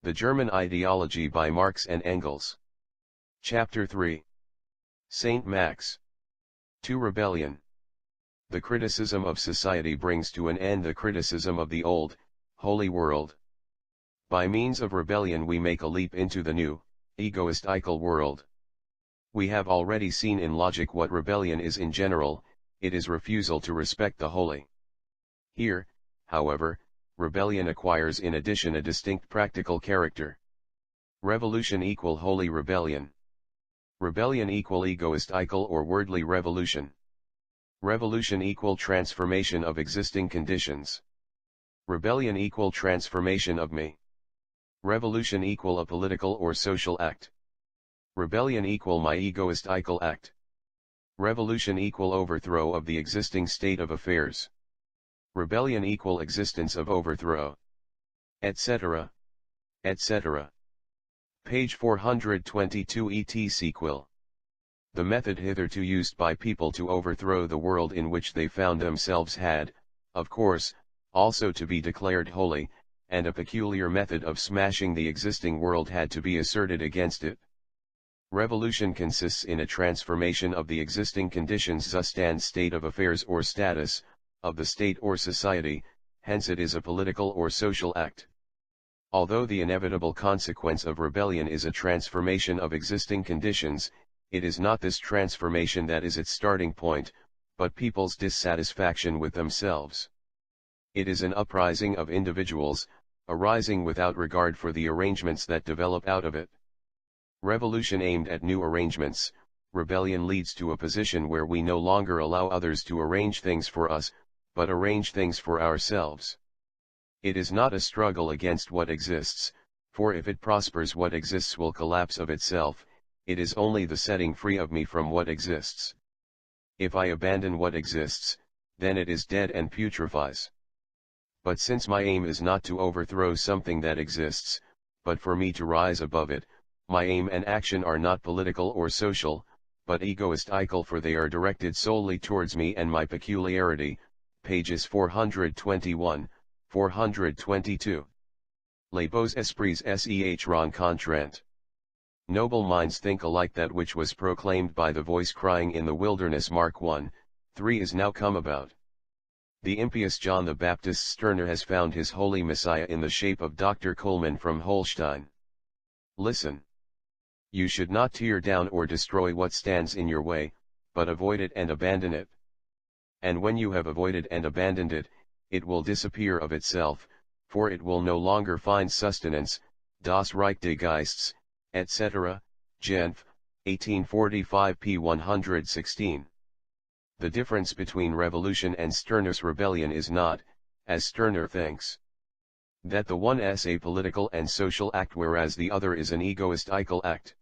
The German Ideology by Marx and Engels. Chapter 3. Saint Max. To rebellion. The criticism of society brings to an end the criticism of the old, holy world. By means of rebellion we make a leap into the new, egoistical world. We have already seen in logic what rebellion is in general. It is refusal to respect the holy. Here, however, rebellion acquires in addition a distinct practical character. Revolution equal holy rebellion. Rebellion equal egoistical or worldly revolution. Revolution equal transformation of existing conditions. Rebellion equal transformation of me. Revolution equal a political or social act. Rebellion equal my egoistical act. Revolution equal overthrow of the existing state of affairs. Rebellion equal existence of overthrow. Etc. etc. Page 422 et sequel. The method hitherto used by people to overthrow the world in which they found themselves had, of course, also to be declared holy, and a peculiar method of smashing the existing world had to be asserted against it. Revolution consists in a transformation of the existing conditions Zustand state of affairs or status, of the state or society, hence it is a political or social act. Although the inevitable consequence of rebellion is a transformation of existing conditions, it is not this transformation that is its starting point, but people's dissatisfaction with themselves. It is an uprising of individuals, arising without regard for the arrangements that develop out of it. Revolution aimed at new arrangements, rebellion leads to a position where we no longer allow others to arrange things for us, but arrange things for ourselves. It is not a struggle against what exists, for if it prospers what exists will collapse of itself. It is only the setting free of me from what exists. If I abandon what exists, then it is dead and putrefies. But since my aim is not to overthrow something that exists, but for me to rise above it, my aim and action are not political or social, but egoistical, for they are directed solely towards me and my peculiarity. Pages 421, 422. Les beaux esprits s'y rencontrent. Noble minds think alike. That which was proclaimed by the voice crying in the wilderness Mark 1:3 is now come about. The impious John the Baptist Sterner has found his holy Messiah in the shape of Dr. Coleman from Holstein. Listen. You should not tear down or destroy what stands in your way, but avoid it and abandon it. And when you have avoided and abandoned it, it will disappear of itself, for it will no longer find sustenance. Das Reich des Geistes, etc., Genf, 1845 p. 116. The difference between revolution and Sterner's rebellion is not, as Sterner thinks, that the one is a political and social act whereas the other is an egoistical act,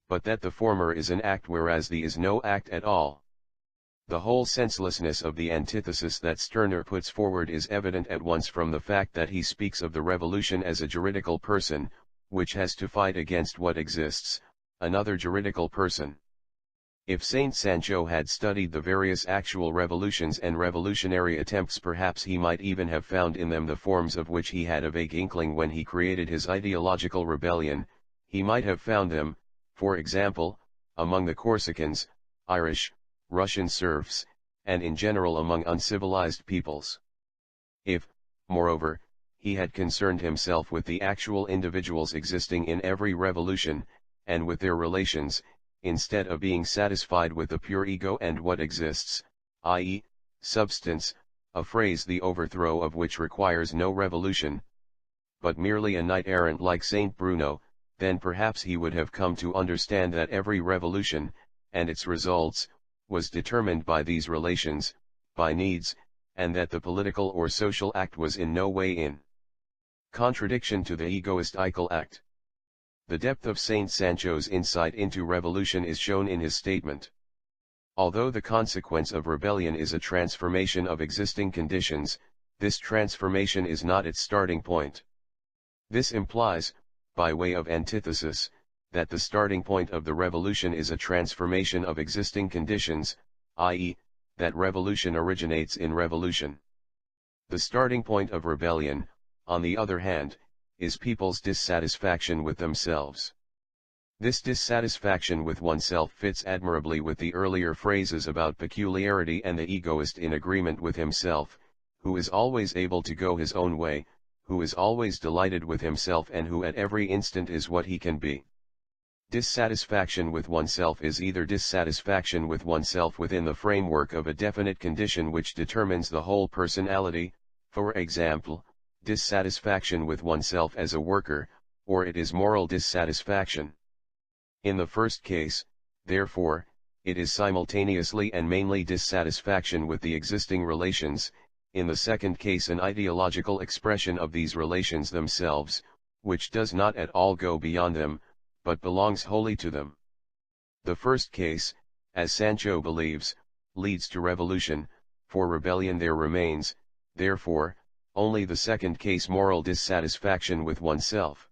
but that the former is an act whereas the is no act at all. The whole senselessness of the antithesis that Sterner puts forward is evident at once from the fact that he speaks of the revolution as a juridical person, which has to fight against what exists, another juridical person. If Saint Sancho had studied the various actual revolutions and revolutionary attempts, perhaps he might even have found in them the forms of which he had a vague inkling when he created his ideological rebellion. He might have found them, for example, among the Corsicans, Irish, Russian serfs, and in general among uncivilized peoples. If, moreover, he had concerned himself with the actual individuals existing in every revolution, and with their relations, instead of being satisfied with the pure ego and what exists, i.e., substance, a phrase the overthrow of which requires no revolution, but merely a knight-errant like Saint Bruno, then perhaps he would have come to understand that every revolution, and its results, was determined by these relations, by needs, and that the political or social act was in no way in contradiction to the egoistical act. The depth of Saint Sancho's insight into revolution is shown in his statement. Although the consequence of rebellion is a transformation of existing conditions, this transformation is not its starting point. This implies, by way of antithesis, that the starting point of the revolution is a transformation of existing conditions, i.e., that revolution originates in revolution. The starting point of rebellion, on the other hand, is people's dissatisfaction with themselves. This dissatisfaction with oneself fits admirably with the earlier phrases about peculiarity and the egoist in agreement with himself, who is always able to go his own way, who is always delighted with himself and who at every instant is what he can be. Dissatisfaction with oneself is either dissatisfaction with oneself within the framework of a definite condition which determines the whole personality, for example, dissatisfaction with oneself as a worker, or it is moral dissatisfaction. In the first case, therefore, it is simultaneously and mainly dissatisfaction with the existing relations, in the second case an ideological expression of these relations themselves, which does not at all go beyond them, but belongs wholly to them. The first case, as Sancho believes, leads to revolution, for rebellion there remains, therefore, only the second case moral dissatisfaction with oneself.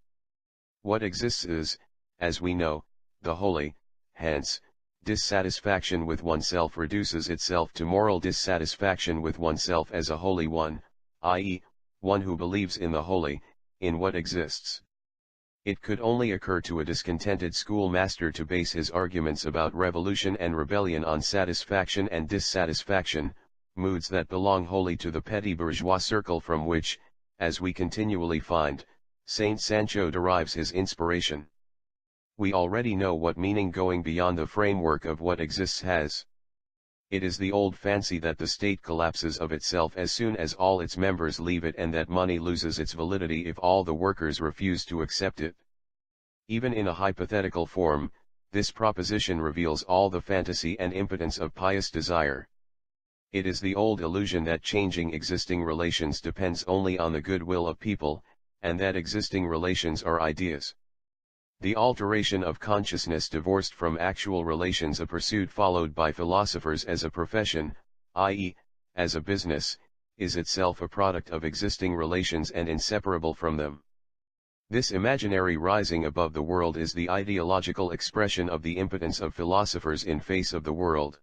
What exists is, as we know, the holy, hence, dissatisfaction with oneself reduces itself to moral dissatisfaction with oneself as a holy one, i.e., one who believes in the holy, in what exists. It could only occur to a discontented schoolmaster to base his arguments about revolution and rebellion on satisfaction and dissatisfaction, moods that belong wholly to the petty bourgeois circle from which, as we continually find, Saint Sancho derives his inspiration. We already know what meaning going beyond the framework of what exists has. It is the old fancy that the state collapses of itself as soon as all its members leave it and that money loses its validity if all the workers refuse to accept it. Even in a hypothetical form, this proposition reveals all the fantasy and impotence of pious desire. It is the old illusion that changing existing relations depends only on the goodwill of people, and that existing relations are ideas. The alteration of consciousness divorced from actual relations, a pursuit followed by philosophers as a profession, i.e., as a business, is itself a product of existing relations and inseparable from them. This imaginary rising above the world is the ideological expression of the impotence of philosophers in face of the world.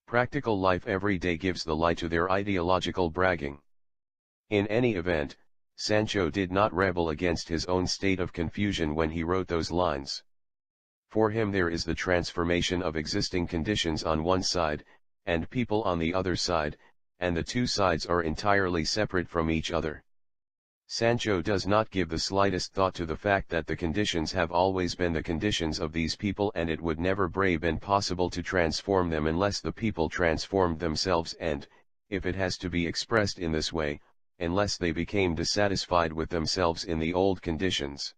Practical life every day gives the lie to their ideological bragging. In any event, Sancho did not rebel against his own state of confusion when he wrote those lines. For him there is the transformation of existing conditions on one side, and people on the other side, and the two sides are entirely separate from each other. Sancho does not give the slightest thought to the fact that the conditions have always been the conditions of these people and it would never been possible to transform them unless the people transformed themselves and, if it has to be expressed in this way, unless they became dissatisfied with themselves in the old conditions.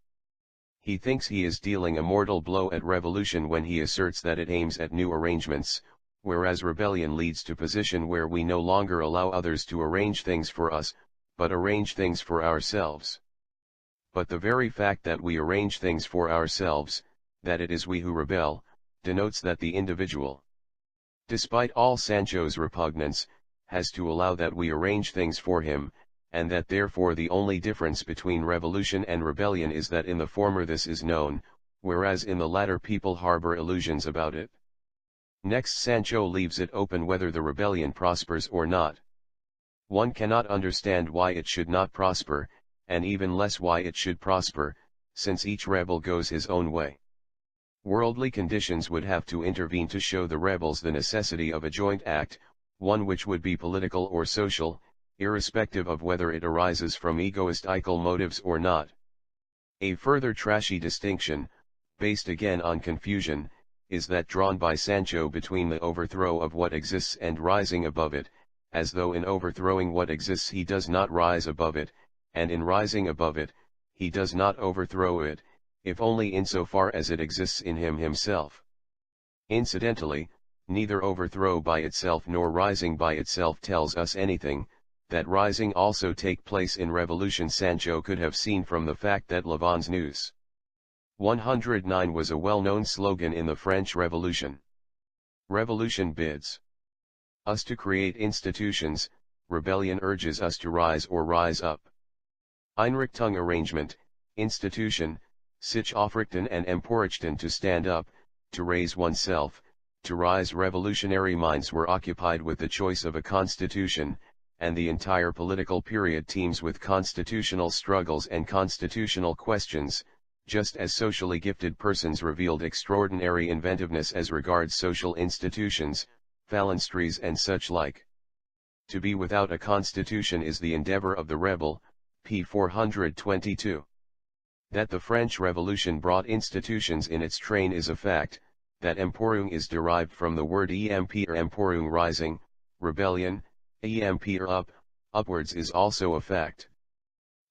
He thinks he is dealing a mortal blow at revolution when he asserts that it aims at new arrangements, whereas rebellion leads to position where we no longer allow others to arrange things for us, but arrange things for ourselves. But the very fact that we arrange things for ourselves, that it is we who rebel, denotes that the individual, despite all Sancho's repugnance, has to allow that we arrange things for him, and that therefore the only difference between revolution and rebellion is that in the former this is known, whereas in the latter people harbor illusions about it. Next Sancho leaves it open whether the rebellion prospers or not. One cannot understand why it should not prosper, and even less why it should prosper, since each rebel goes his own way. Worldly conditions would have to intervene to show the rebels the necessity of a joint act, one which would be political or social, irrespective of whether it arises from egoistical motives or not. A further trashy distinction, based again on confusion, is that drawn by Sancho between the overthrow of what exists and rising above it, as though in overthrowing what exists he does not rise above it, and in rising above it, he does not overthrow it, if only insofar as it exists in him himself. Incidentally, neither overthrow by itself nor rising by itself tells us anything. That rising also take place in revolution Sancho could have seen from the fact that Lavon's News 109 was a well-known slogan in the French Revolution. Revolution bids us to create institutions, rebellion urges us to rise or rise up. Einrichtung arrangement, institution, sich aufrichten and emporrichten to stand up, to raise oneself, to rise. Revolutionary minds were occupied with the choice of a constitution, and the entire political period teems with constitutional struggles and constitutional questions, just as socially gifted persons revealed extraordinary inventiveness as regards social institutions, phalansteries and such like. To be without a constitution is the endeavor of the rebel, p. 422. That the French Revolution brought institutions in its train is a fact, that emporung is derived from the word empire emporung rising, rebellion, empire up, upwards is also a fact.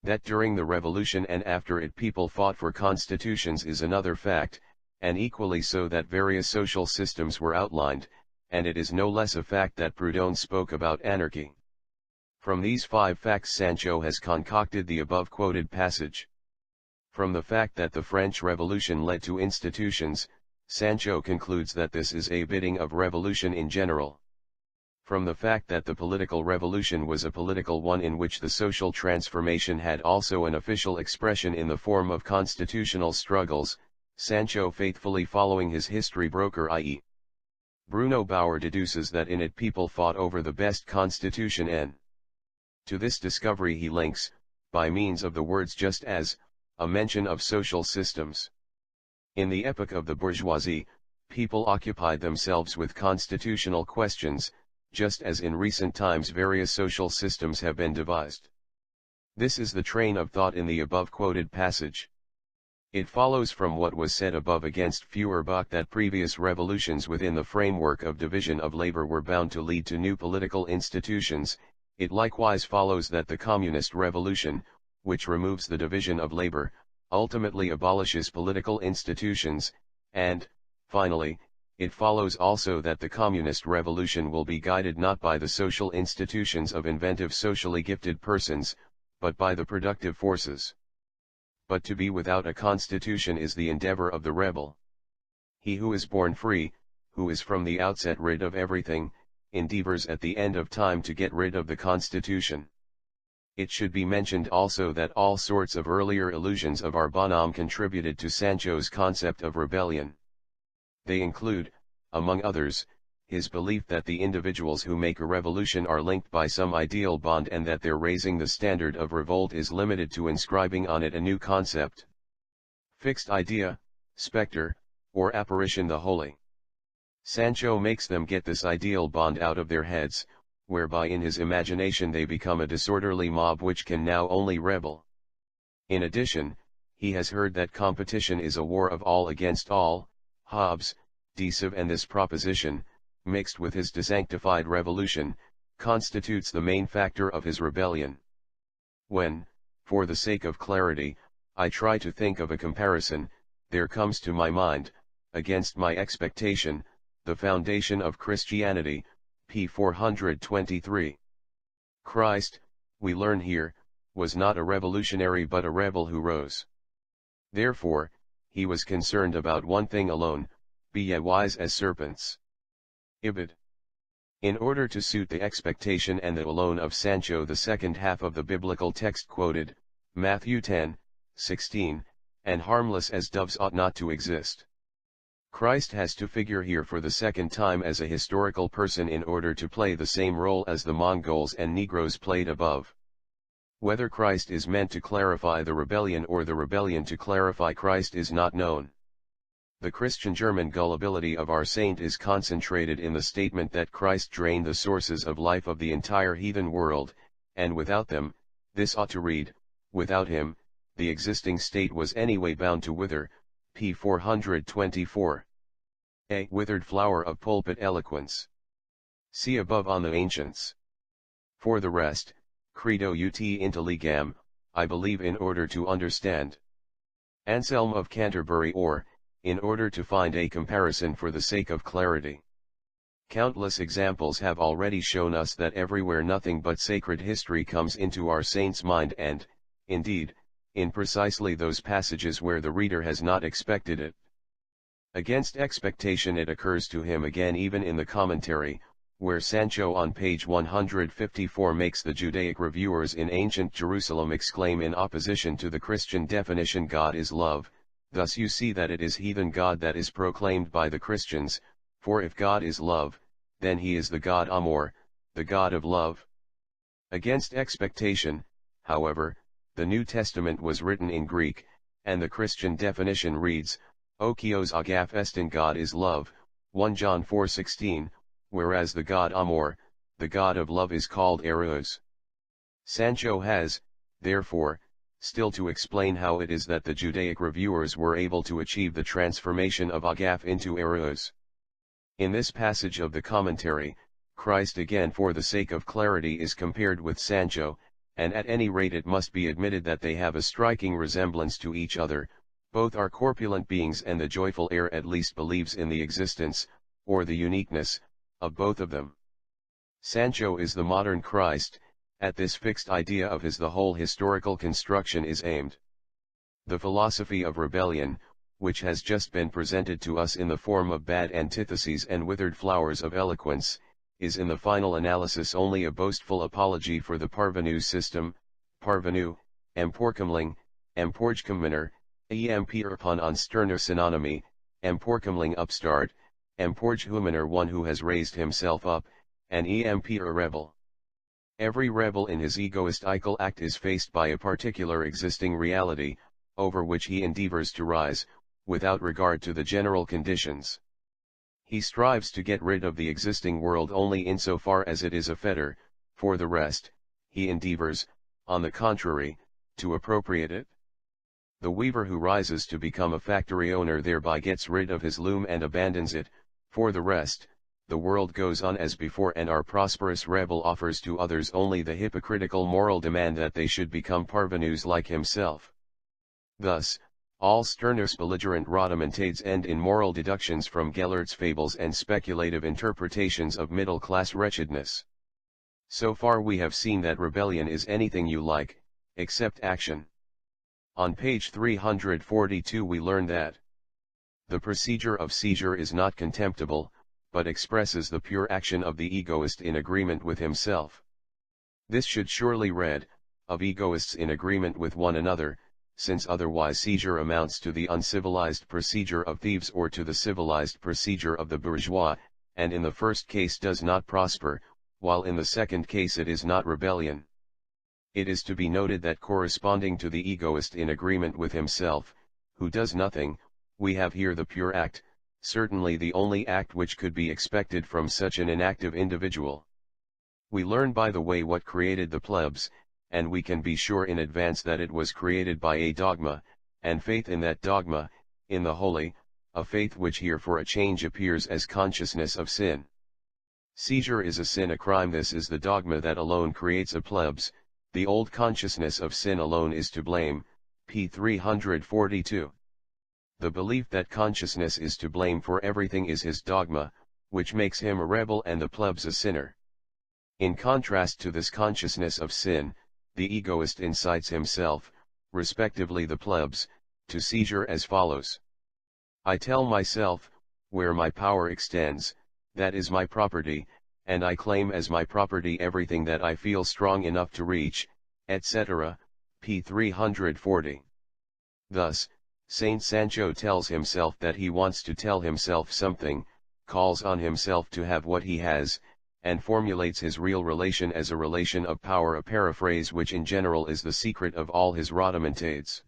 That during the revolution and after it people fought for constitutions is another fact, and equally so that various social systems were outlined, and it is no less a fact that Proudhon spoke about anarchy. From these 5 facts Sancho has concocted the above quoted passage. From the fact that the French Revolution led to institutions, Sancho concludes that this is a bidding of revolution in general. From the fact that the political revolution was a political one in which the social transformation had also an official expression in the form of constitutional struggles, Sancho faithfully following his history broker i.e. Bruno Bauer deduces that in it people fought over the best constitution n. To this discovery he links, by means of the words just as, a mention of social systems. In the epoch of the bourgeoisie, people occupied themselves with constitutional questions, just as in recent times various social systems have been devised. This is the train of thought in the above quoted passage. It follows from what was said above against Feuerbach that previous revolutions within the framework of division of labor were bound to lead to new political institutions. It likewise follows that the communist revolution, which removes the division of labor, ultimately abolishes political institutions, and, finally, it follows also that the communist revolution will be guided not by the social institutions of inventive socially gifted persons, but by the productive forces. But to be without a constitution is the endeavor of the rebel. He who is born free, who is from the outset rid of everything, endeavors at the end of time to get rid of the constitution. It should be mentioned also that all sorts of earlier illusions of our bonhomme contributed to Sancho's concept of rebellion. They include, among others, his belief that the individuals who make a revolution are linked by some ideal bond and that their raising the standard of revolt is limited to inscribing on it a new concept. Fixed idea, spectre, or apparition the holy. Sancho makes them get this ideal bond out of their heads, whereby in his imagination they become a disorderly mob which can now only rebel. In addition, he has heard that competition is a war of all against all, Hobbes, deceive, and this proposition, mixed with his desanctified revolution, constitutes the main factor of his rebellion. When, for the sake of clarity, I try to think of a comparison, there comes to my mind, against my expectation, the foundation of Christianity, p. 423. Christ, we learn here, was not a revolutionary but a rebel who rose. Therefore, he was concerned about one thing alone, be ye wise as serpents. Ibid. In order to suit the expectation and the alone of Sancho, the second half of the biblical text quoted, Matthew 10:16, and harmless as doves ought not to exist. Christ has to figure here for the second time as a historical person in order to play the same role as the Mongols and Negroes played above. Whether Christ is meant to clarify the rebellion or the rebellion to clarify Christ is not known. The Christian German gullibility of our saint is concentrated in the statement that Christ drained the sources of life of the entire heathen world, and without them, this ought to read, without him, the existing state was anyway bound to wither, p. 424. A withered flower of pulpit eloquence. See above on the ancients. For the rest, credo ut intelligam, I believe in order to understand. Anselm of Canterbury, or, in order to find a comparison for the sake of clarity. Countless examples have already shown us that everywhere nothing but sacred history comes into our saint's mind and, indeed, in precisely those passages where the reader has not expected it. Against expectation it occurs to him again even in the commentary, where Sancho on page 154 makes the Judaic reviewers in ancient Jerusalem exclaim in opposition to the Christian definition God is love. Thus you see that it is heathen God that is proclaimed by the Christians, for if God is love, then he is the God Amor, the God of love. Against expectation, however, the New Testament was written in Greek, and the Christian definition reads, Okios agaph estin, God is love, 1 John 4:16, whereas the God Amor, the God of love, is called Eros. Sancho has, therefore, still to explain how it is that the Judaic reviewers were able to achieve the transformation of agaph into Eros. In this passage of the commentary, Christ again, for the sake of clarity, is compared with Sancho, and at any rate it must be admitted that they have a striking resemblance to each other. Both are corpulent beings, and the joyful heir at least believes in the existence, or the uniqueness, of both of them. Sancho is the modern Christ. At this fixed idea of his the whole historical construction is aimed. The philosophy of rebellion, which has just been presented to us in the form of bad antitheses and withered flowers of eloquence, is in the final analysis only a boastful apology for the parvenu system. Parvenu, emporkamling, emporgkaminer, emperpon on Sterner synonymy, emporkamling upstart, emporghumaner one who has raised himself up, and emper rebel. Every rebel in his egoistical act is faced by a particular existing reality, over which he endeavors to rise, without regard to the general conditions. He strives to get rid of the existing world only insofar as it is a fetter. For the rest, he endeavors, on the contrary, to appropriate it. The weaver who rises to become a factory owner thereby gets rid of his loom and abandons it. For the rest, the world goes on as before, and our prosperous rebel offers to others only the hypocritical moral demand that they should become parvenus like himself. Thus, all Sterner's belligerent rhodomontades end in moral deductions from Gellert's fables and speculative interpretations of middle-class wretchedness. So far we have seen that rebellion is anything you like, except action. On page 342 we learn that the procedure of seizure is not contemptible, but expresses the pure action of the egoist in agreement with himself. This should surely read, of egoists in agreement with one another, since otherwise seizure amounts to the uncivilized procedure of thieves or to the civilized procedure of the bourgeois, and in the first case does not prosper, while in the second case it is not rebellion. It is to be noted that corresponding to the egoist in agreement with himself, who does nothing, we have here the pure act, certainly the only act which could be expected from such an inactive individual. We learn by the way what created the plebs, and we can be sure in advance that it was created by a dogma, and faith in that dogma, in the holy, a faith which here for a change appears as consciousness of sin. Seizure is a sin, a crime. This is the dogma that alone creates a plebs. The old consciousness of sin alone is to blame, p. 342. The belief that consciousness is to blame for everything is his dogma, which makes him a rebel and the plebs a sinner. In contrast to this consciousness of sin, the egoist incites himself, respectively the plebs, to seizure as follows. I tell myself, where my power extends, that is my property, and I claim as my property everything that I feel strong enough to reach, etc., p. 340. Thus, Saint Sancho tells himself that he wants to tell himself something, calls on himself to have what he has, and formulates his real relation as a relation of power, a paraphrase which in general is the secret of all his rhodomontades.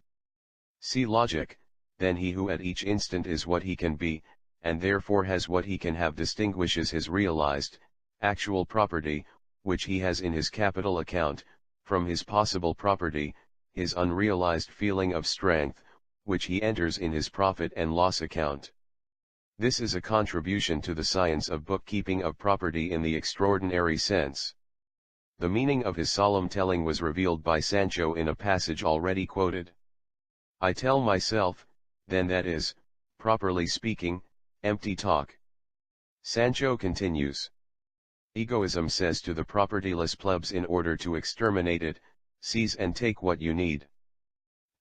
See logic. Then he who at each instant is what he can be, and therefore has what he can have, distinguishes his realized, actual property, which he has in his capital account, from his possible property, his unrealized feeling of strength, which he enters in his profit and loss account. This is a contribution to the science of bookkeeping of property in the extraordinary sense. The meaning of his solemn telling was revealed by Sancho in a passage already quoted. I tell myself, then that is, properly speaking, empty talk. Sancho continues. Egoism says to the propertyless plebs, in order to exterminate it, seize and take what you need.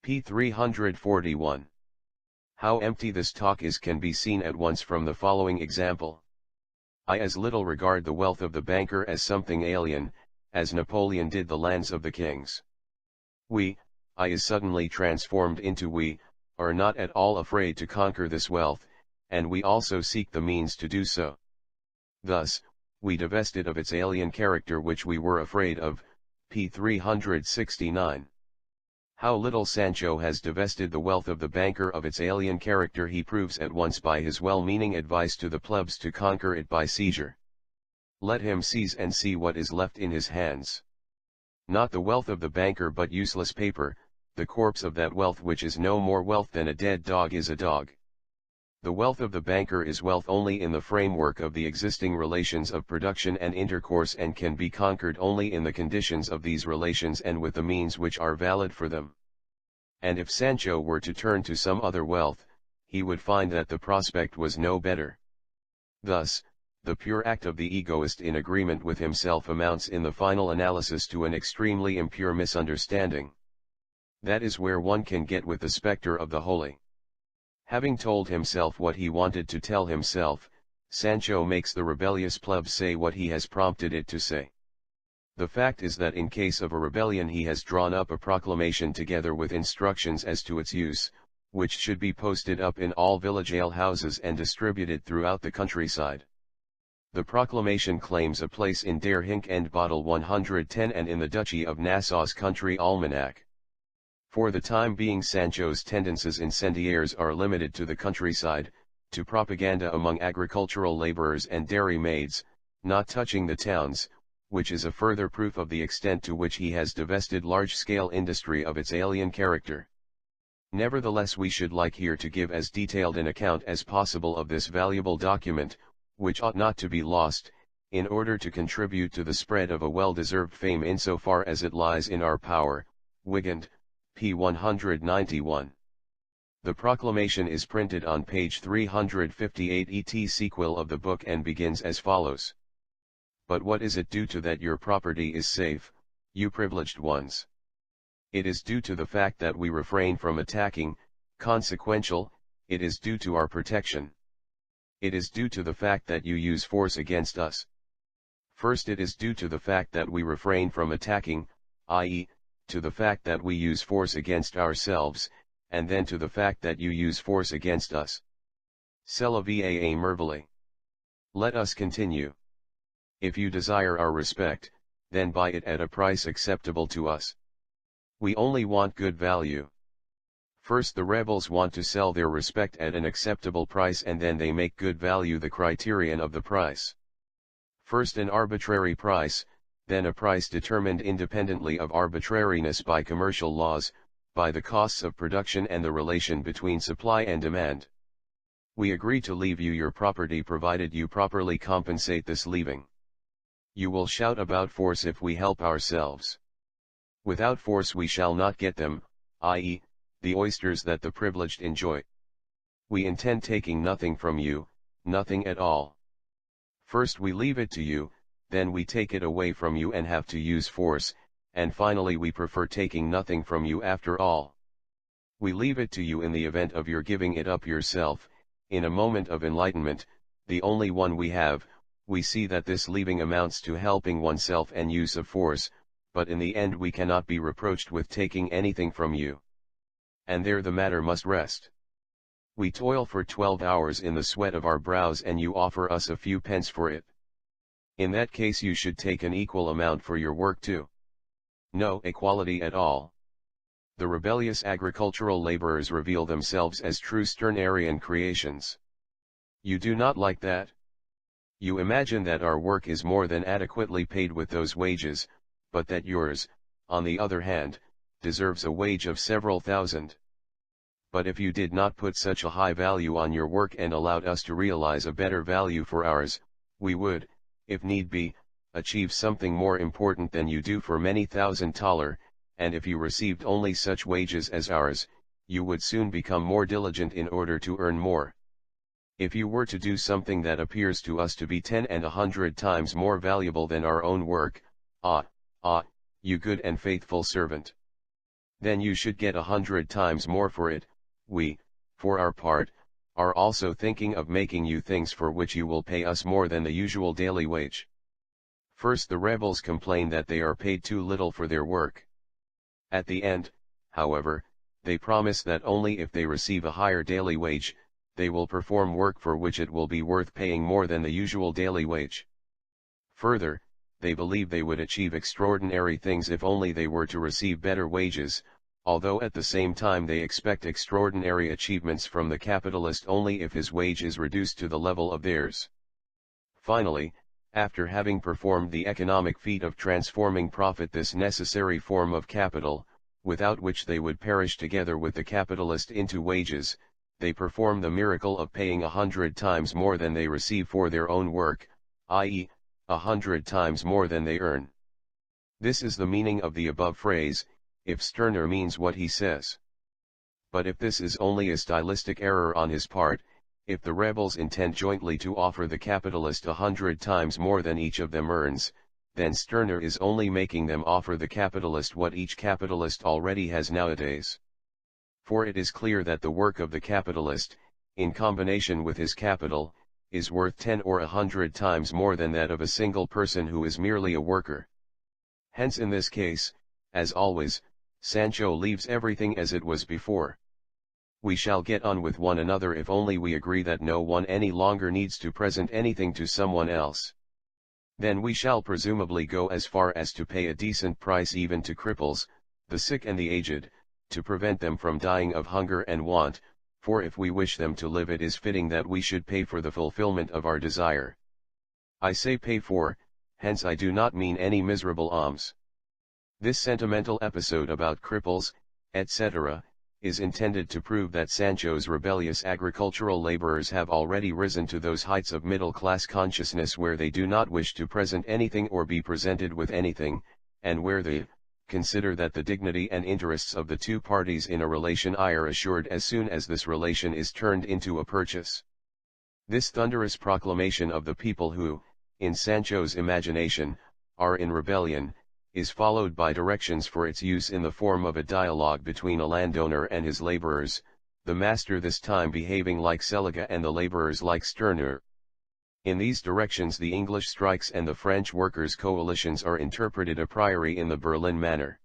p. 341. How empty this talk is can be seen at once from the following example. I as little regard the wealth of the banker as something alien, as Napoleon did the lands of the kings. I is suddenly transformed into we, are not at all afraid to conquer this wealth, and we also seek the means to do so. Thus, we divest it of its alien character which we were afraid of, p. 369. How little Sancho has divested the wealth of the banker of its alien character he proves at once by his well-meaning advice to the plebs to conquer it by seizure. Let him seize and see what is left in his hands. Not the wealth of the banker but useless paper, the corpse of that wealth which is no more wealth than a dead dog is a dog. The wealth of the banker is wealth only in the framework of the existing relations of production and intercourse and can be conquered only in the conditions of these relations and with the means which are valid for them. And if Sancho were to turn to some other wealth, he would find that the prospect was no better. Thus, the pure act of the egoist in agreement with himself amounts in the final analysis to an extremely impure misunderstanding. That is where one can get with the spectre of the holy. Having told himself what he wanted to tell himself, Sancho makes the rebellious pleb say what he has prompted it to say. The fact is that in case of a rebellion he has drawn up a proclamation together with instructions as to its use, which should be posted up in all village alehouses and distributed throughout the countryside. The proclamation claims a place in Der Hink and Bottle 110 and in the Duchy of Nassau's Country Almanac. For the time being Sancho's tendencies incendiaires are limited to the countryside, to propaganda among agricultural laborers and dairy maids, not touching the towns, which is a further proof of the extent to which he has divested large-scale industry of its alien character. Nevertheless, we should like here to give as detailed an account as possible of this valuable document, which ought not to be lost, in order to contribute to the spread of a well-deserved fame insofar as it lies in our power. Wigand, p. 191. The proclamation is printed on page 358 et sequel of the book and begins as follows. But what is it due to that your property is safe, you privileged ones? It is due to the fact that we refrain from attacking, consequential, it is due to our protection. It is due to the fact that you use force against us. First, it is due to the fact that we refrain from attacking, i.e., to the fact that we use force against ourselves, and then to the fact that you use force against us. Cela va merveille. Let us continue. If you desire our respect, then buy it at a price acceptable to us. We only want good value. First, the rebels want to sell their respect at an acceptable price, and then they make good value the criterion of the price. First an arbitrary price, then a price determined independently of arbitrariness by commercial laws, by the costs of production and the relation between supply and demand. We agree to leave you your property provided you properly compensate this leaving. You will shout about force if we help ourselves. Without force we shall not get them, i.e., the oysters that the privileged enjoy. We intend taking nothing from you, nothing at all. First we leave it to you, then we take it away from you and have to use force, and finally we prefer taking nothing from you after all. We leave it to you in the event of your giving it up yourself, in a moment of enlightenment, the only one we have, we see that this leaving amounts to helping oneself and use of force, but in the end we cannot be reproached with taking anything from you. And there the matter must rest. We toil for 12 hours in the sweat of our brows and you offer us a few pence for it. In that case you should take an equal amount for your work too. No equality at all. The rebellious agricultural laborers reveal themselves as true Sternerian creations. You do not like that? You imagine that our work is more than adequately paid with those wages, but that yours, on the other hand, deserves a wage of several thousand. But if you did not put such a high value on your work and allowed us to realize a better value for ours, we would, if need be, achieve something more important than you do for many thousand thaler, and if you received only such wages as ours, you would soon become more diligent in order to earn more. If you were to do something that appears to us to be 10 and 100 times more valuable than our own work, you good and faithful servant, then you should get 100 times more for it. We, for our part, are also thinking of making you things for which you will pay us more than the usual daily wage. First, the rebels complain that they are paid too little for their work. At the end, however, they promise that only if they receive a higher daily wage, they will perform work for which it will be worth paying more than the usual daily wage. Further, they believe they would achieve extraordinary things if only they were to receive better wages, although at the same time they expect extraordinary achievements from the capitalist only if his wage is reduced to the level of theirs. Finally, after having performed the economic feat of transforming profit, this necessary form of capital, without which they would perish together with the capitalist, into wages, they perform the miracle of paying 100 times more than they receive for their own work, i.e., 100 times more than they earn. This is the meaning of the above phrase, if Sterner means what he says. But if this is only a stylistic error on his part, if the rebels intend jointly to offer the capitalist 100 times more than each of them earns, then Sterner is only making them offer the capitalist what each capitalist already has nowadays. For it is clear that the work of the capitalist, in combination with his capital, is worth 10 or 100 times more than that of a single person who is merely a worker. Hence in this case, as always, Sancho leaves everything as it was before. We shall get on with one another if only we agree that no one any longer needs to present anything to someone else. Then we shall presumably go as far as to pay a decent price even to cripples, the sick and the aged, to prevent them from dying of hunger and want, for if we wish them to live it is fitting that we should pay for the fulfillment of our desire. I say pay for, hence I do not mean any miserable alms. This sentimental episode about cripples, etc., is intended to prove that Sancho's rebellious agricultural laborers have already risen to those heights of middle-class consciousness where they do not wish to present anything or be presented with anything, and where they consider that the dignity and interests of the two parties in a relation are assured as soon as this relation is turned into a purchase. This thunderous proclamation of the people who, in Sancho's imagination, are in rebellion, is followed by directions for its use in the form of a dialogue between a landowner and his laborers, the master this time behaving like Seneca and the laborers like Sterner. In these directions the English strikes and the French workers' coalitions are interpreted a priori in the Berlin manner.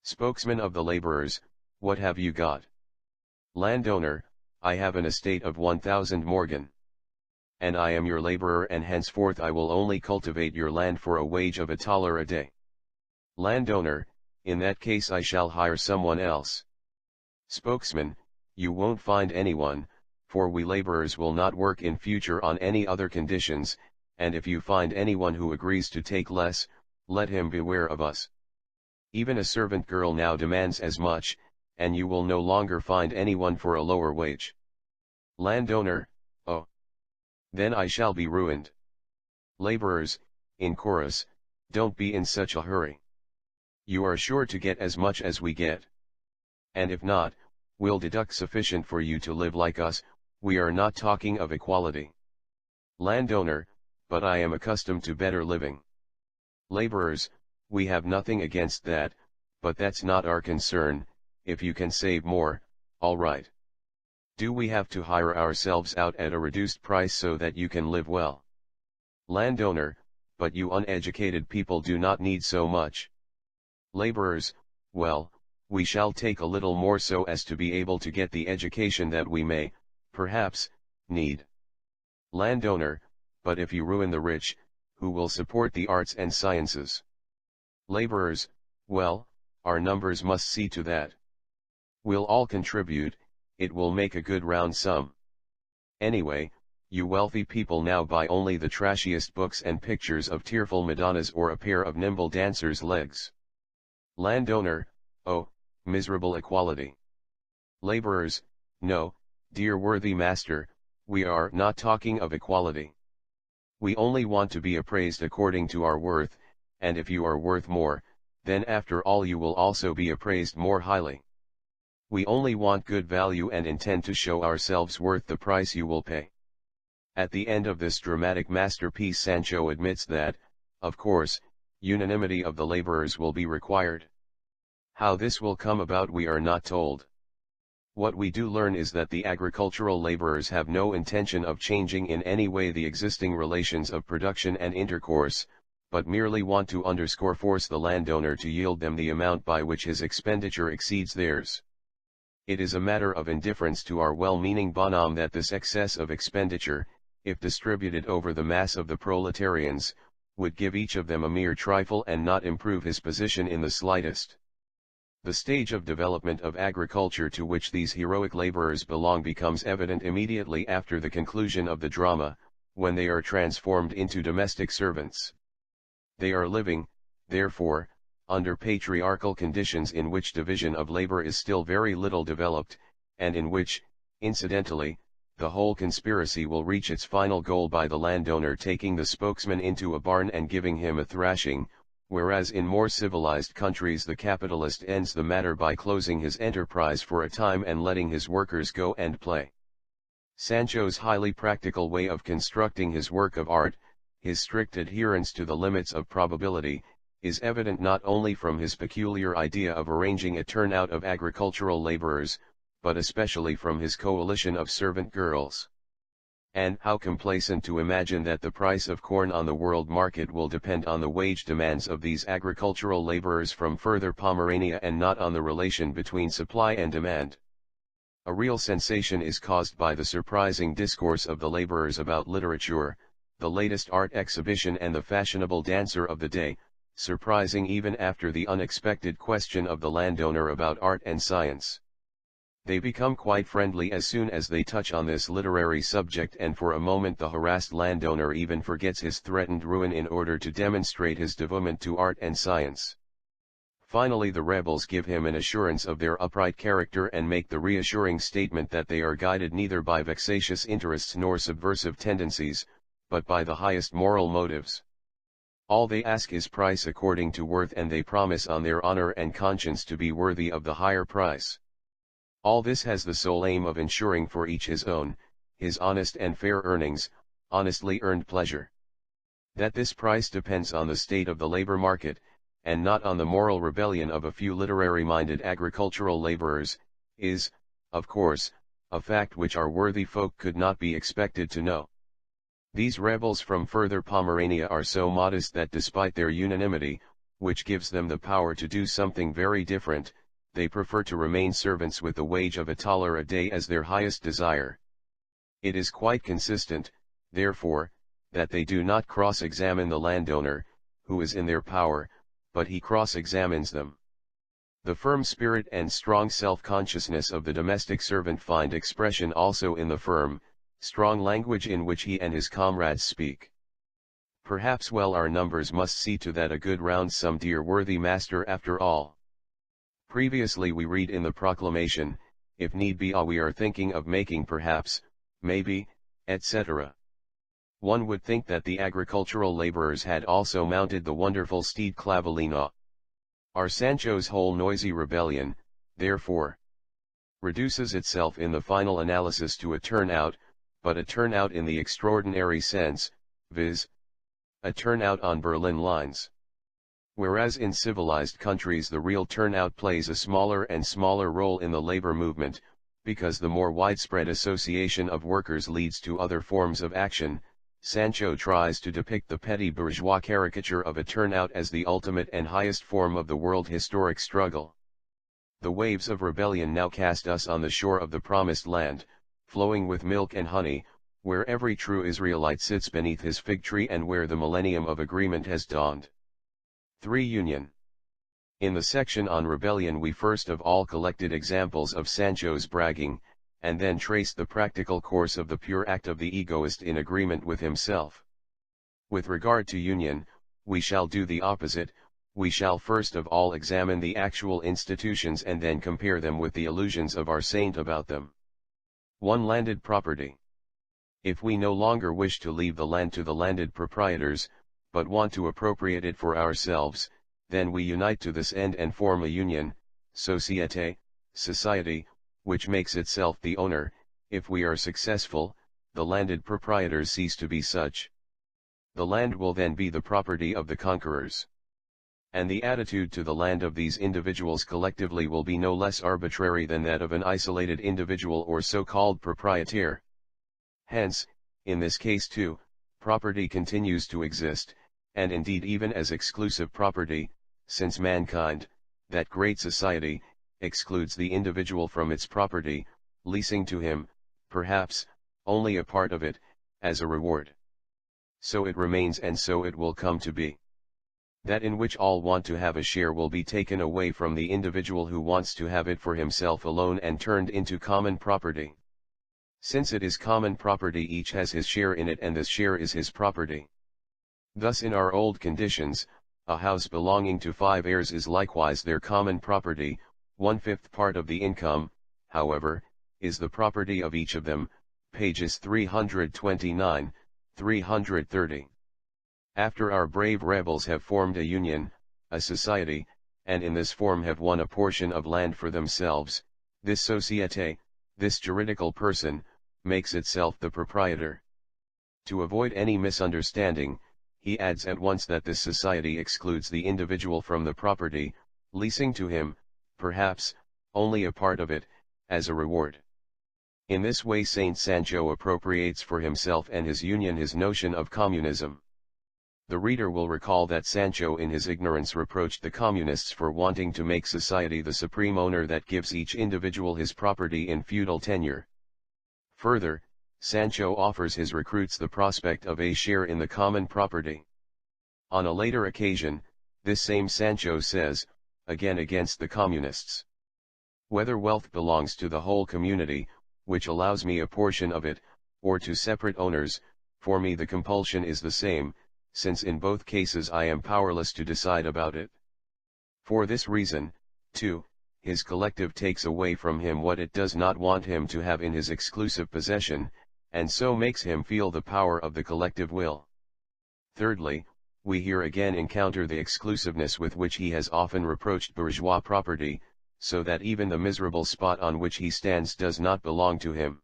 Spokesman of the laborers, what have you got? Landowner, I have an estate of 1,000 morgen. And I am your laborer, and henceforth I will only cultivate your land for a wage of $1 a day. Landowner, in that case I shall hire someone else. Spokesman, you won't find anyone, for we laborers will not work in future on any other conditions, and if you find anyone who agrees to take less, let him beware of us. Even a servant girl now demands as much, and you will no longer find anyone for a lower wage. Landowner, oh. Then I shall be ruined. Laborers, in chorus, don't be in such a hurry. You are sure to get as much as we get. And if not, we'll deduct sufficient for you to live like us. We are not talking of equality. Landowner, but I am accustomed to better living. Laborers, we have nothing against that, but that's not our concern. If you can save more, all right. Do we have to hire ourselves out at a reduced price so that you can live well? Landowner, but you uneducated people do not need so much. Laborers, well, we shall take a little more so as to be able to get the education that we may, perhaps, need. Landowner, but if you ruin the rich, who will support the arts and sciences? Laborers, well, our numbers must see to that. We'll all contribute, it will make a good round sum. Anyway, you wealthy people now buy only the trashiest books and pictures of tearful Madonnas or a pair of nimble dancers' legs. Landowner, oh, miserable equality. Laborers, no, dear worthy master, we are not talking of equality. We only want to be appraised according to our worth, and if you are worth more, then after all you will also be appraised more highly. We only want good value and intend to show ourselves worth the price you will pay. At the end of this dramatic masterpiece Sancho admits that, of course, unanimity of the laborers will be required. How this will come about we are not told. What we do learn is that the agricultural laborers have no intention of changing in any way the existing relations of production and intercourse, but merely want to force the landowner to yield them the amount by which his expenditure exceeds theirs. It is a matter of indifference to our well-meaning bonhomme that this excess of expenditure, if distributed over the mass of the proletarians, would give each of them a mere trifle and not improve his position in the slightest. The stage of development of agriculture to which these heroic laborers belong becomes evident immediately after the conclusion of the drama, when they are transformed into domestic servants. They are living, therefore, under patriarchal conditions in which division of labor is still very little developed, and in which, incidentally, the whole conspiracy will reach its final goal by the landowner taking the spokesman into a barn and giving him a thrashing, whereas in more civilized countries the capitalist ends the matter by closing his enterprise for a time and letting his workers go and play. Sancho's highly practical way of constructing his work of art, his strict adherence to the limits of probability, is evident not only from his peculiar idea of arranging a turnout of agricultural laborers, but especially from his coalition of servant girls. And how complacent to imagine that the price of corn on the world market will depend on the wage demands of these agricultural laborers from further Pomerania and not on the relation between supply and demand. A real sensation is caused by the surprising discourse of the laborers about literature, the latest art exhibition and the fashionable dancer of the day, surprising even after the unexpected question of the landowner about art and science. They become quite friendly as soon as they touch on this literary subject, and for a moment the harassed landowner even forgets his threatened ruin in order to demonstrate his devotion to art and science. Finally the rebels give him an assurance of their upright character and make the reassuring statement that they are guided neither by vexatious interests nor subversive tendencies, but by the highest moral motives. All they ask is price according to worth, and they promise on their honor and conscience to be worthy of the higher price. All this has the sole aim of ensuring for each his own, his honest and fair earnings, honestly earned pleasure. That this price depends on the state of the labor market, and not on the moral rebellion of a few literary-minded agricultural laborers, is, of course, a fact which our worthy folk could not be expected to know. These rebels from further Pomerania are so modest that despite their unanimity, which gives them the power to do something very different, they prefer to remain servants with the wage of $1 a day as their highest desire. It is quite consistent, therefore, that they do not cross-examine the landowner, who is in their power, but he cross-examines them. The firm spirit and strong self-consciousness of the domestic servant find expression also in the firm, strong language in which he and his comrades speak. Perhaps well our numbers must see to that a good round sum, dear worthy master, after all. Previously we read in the proclamation, if need be we are thinking of making perhaps, maybe, etc. One would think that the agricultural laborers had also mounted the wonderful steed Clavelina. Our Sancho's whole noisy rebellion, therefore, reduces itself in the final analysis to a turnout, but a turnout in the extraordinary sense, viz., a turnout on Berlin lines. Whereas in civilized countries the real turnout plays a smaller and smaller role in the labor movement, because the more widespread association of workers leads to other forms of action, Sancho tries to depict the petty bourgeois caricature of a turnout as the ultimate and highest form of the world historic struggle. The waves of rebellion now cast us on the shore of the promised land, flowing with milk and honey, where every true Israelite sits beneath his fig tree and where the millennium of agreement has dawned. 3. Union. In the section on rebellion we first of all collected examples of Sancho's bragging, and then traced the practical course of the pure act of the egoist in agreement with himself. With regard to union, we shall do the opposite. We shall first of all examine the actual institutions and then compare them with the illusions of our saint about them. 1. Landed property. If we no longer wish to leave the land to the landed proprietors, but want to appropriate it for ourselves, then we unite to this end and form a union, société, society, which makes itself the owner. If we are successful, the landed proprietors cease to be such. The land will then be the property of the conquerors. And the attitude to the land of these individuals collectively will be no less arbitrary than that of an isolated individual or so-called proprietaire. Hence, in this case too, property continues to exist, and indeed even as exclusive property, since mankind, that great society, excludes the individual from its property, leasing to him, perhaps, only a part of it, as a reward. So it remains and so it will come to be. That in which all want to have a share will be taken away from the individual who wants to have it for himself alone and turned into common property. Since it is common property, each has his share in it and this share is his property. Thus in our old conditions, a house belonging to 5 heirs is likewise their common property. 1/5 part of the income, however, is the property of each of them, pages 329, 330. After our brave rebels have formed a union, a society, and in this form have won a portion of land for themselves, this société, this juridical person, makes itself the proprietor. To avoid any misunderstanding, he adds at once that this society excludes the individual from the property, leasing to him, perhaps, only a part of it, as a reward. In this way Saint Sancho appropriates for himself and his union his notion of communism. The reader will recall that Sancho in his ignorance reproached the communists for wanting to make society the supreme owner that gives each individual his property in feudal tenure. Further, Sancho offers his recruits the prospect of a share in the common property. On a later occasion, this same Sancho says, again against the communists, "Whether wealth belongs to the whole community, which allows me a portion of it, or to separate owners, for me the compulsion is the same, since in both cases I am powerless to decide about it. For this reason, too, his collective takes away from him what it does not want him to have in his exclusive possession, and so makes him feel the power of the collective will." Thirdly, we here again encounter the exclusiveness with which he has often reproached bourgeois property, so that even the miserable spot on which he stands does not belong to him.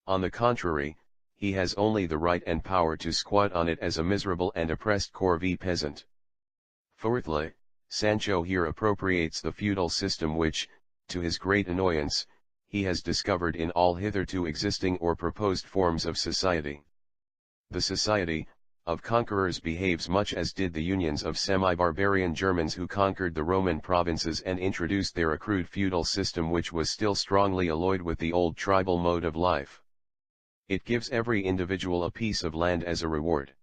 On the contrary, he has only the right and power to squat on it as a miserable and oppressed corvée peasant. Fourthly, Sancho here appropriates the feudal system which, to his great annoyance, he has discovered in all hitherto existing or proposed forms of society. The society of conquerors behaves much as did the unions of semi-barbarian Germans who conquered the Roman provinces and introduced their accrued feudal system, which was still strongly alloyed with the old tribal mode of life. It gives every individual a piece of land as a reward.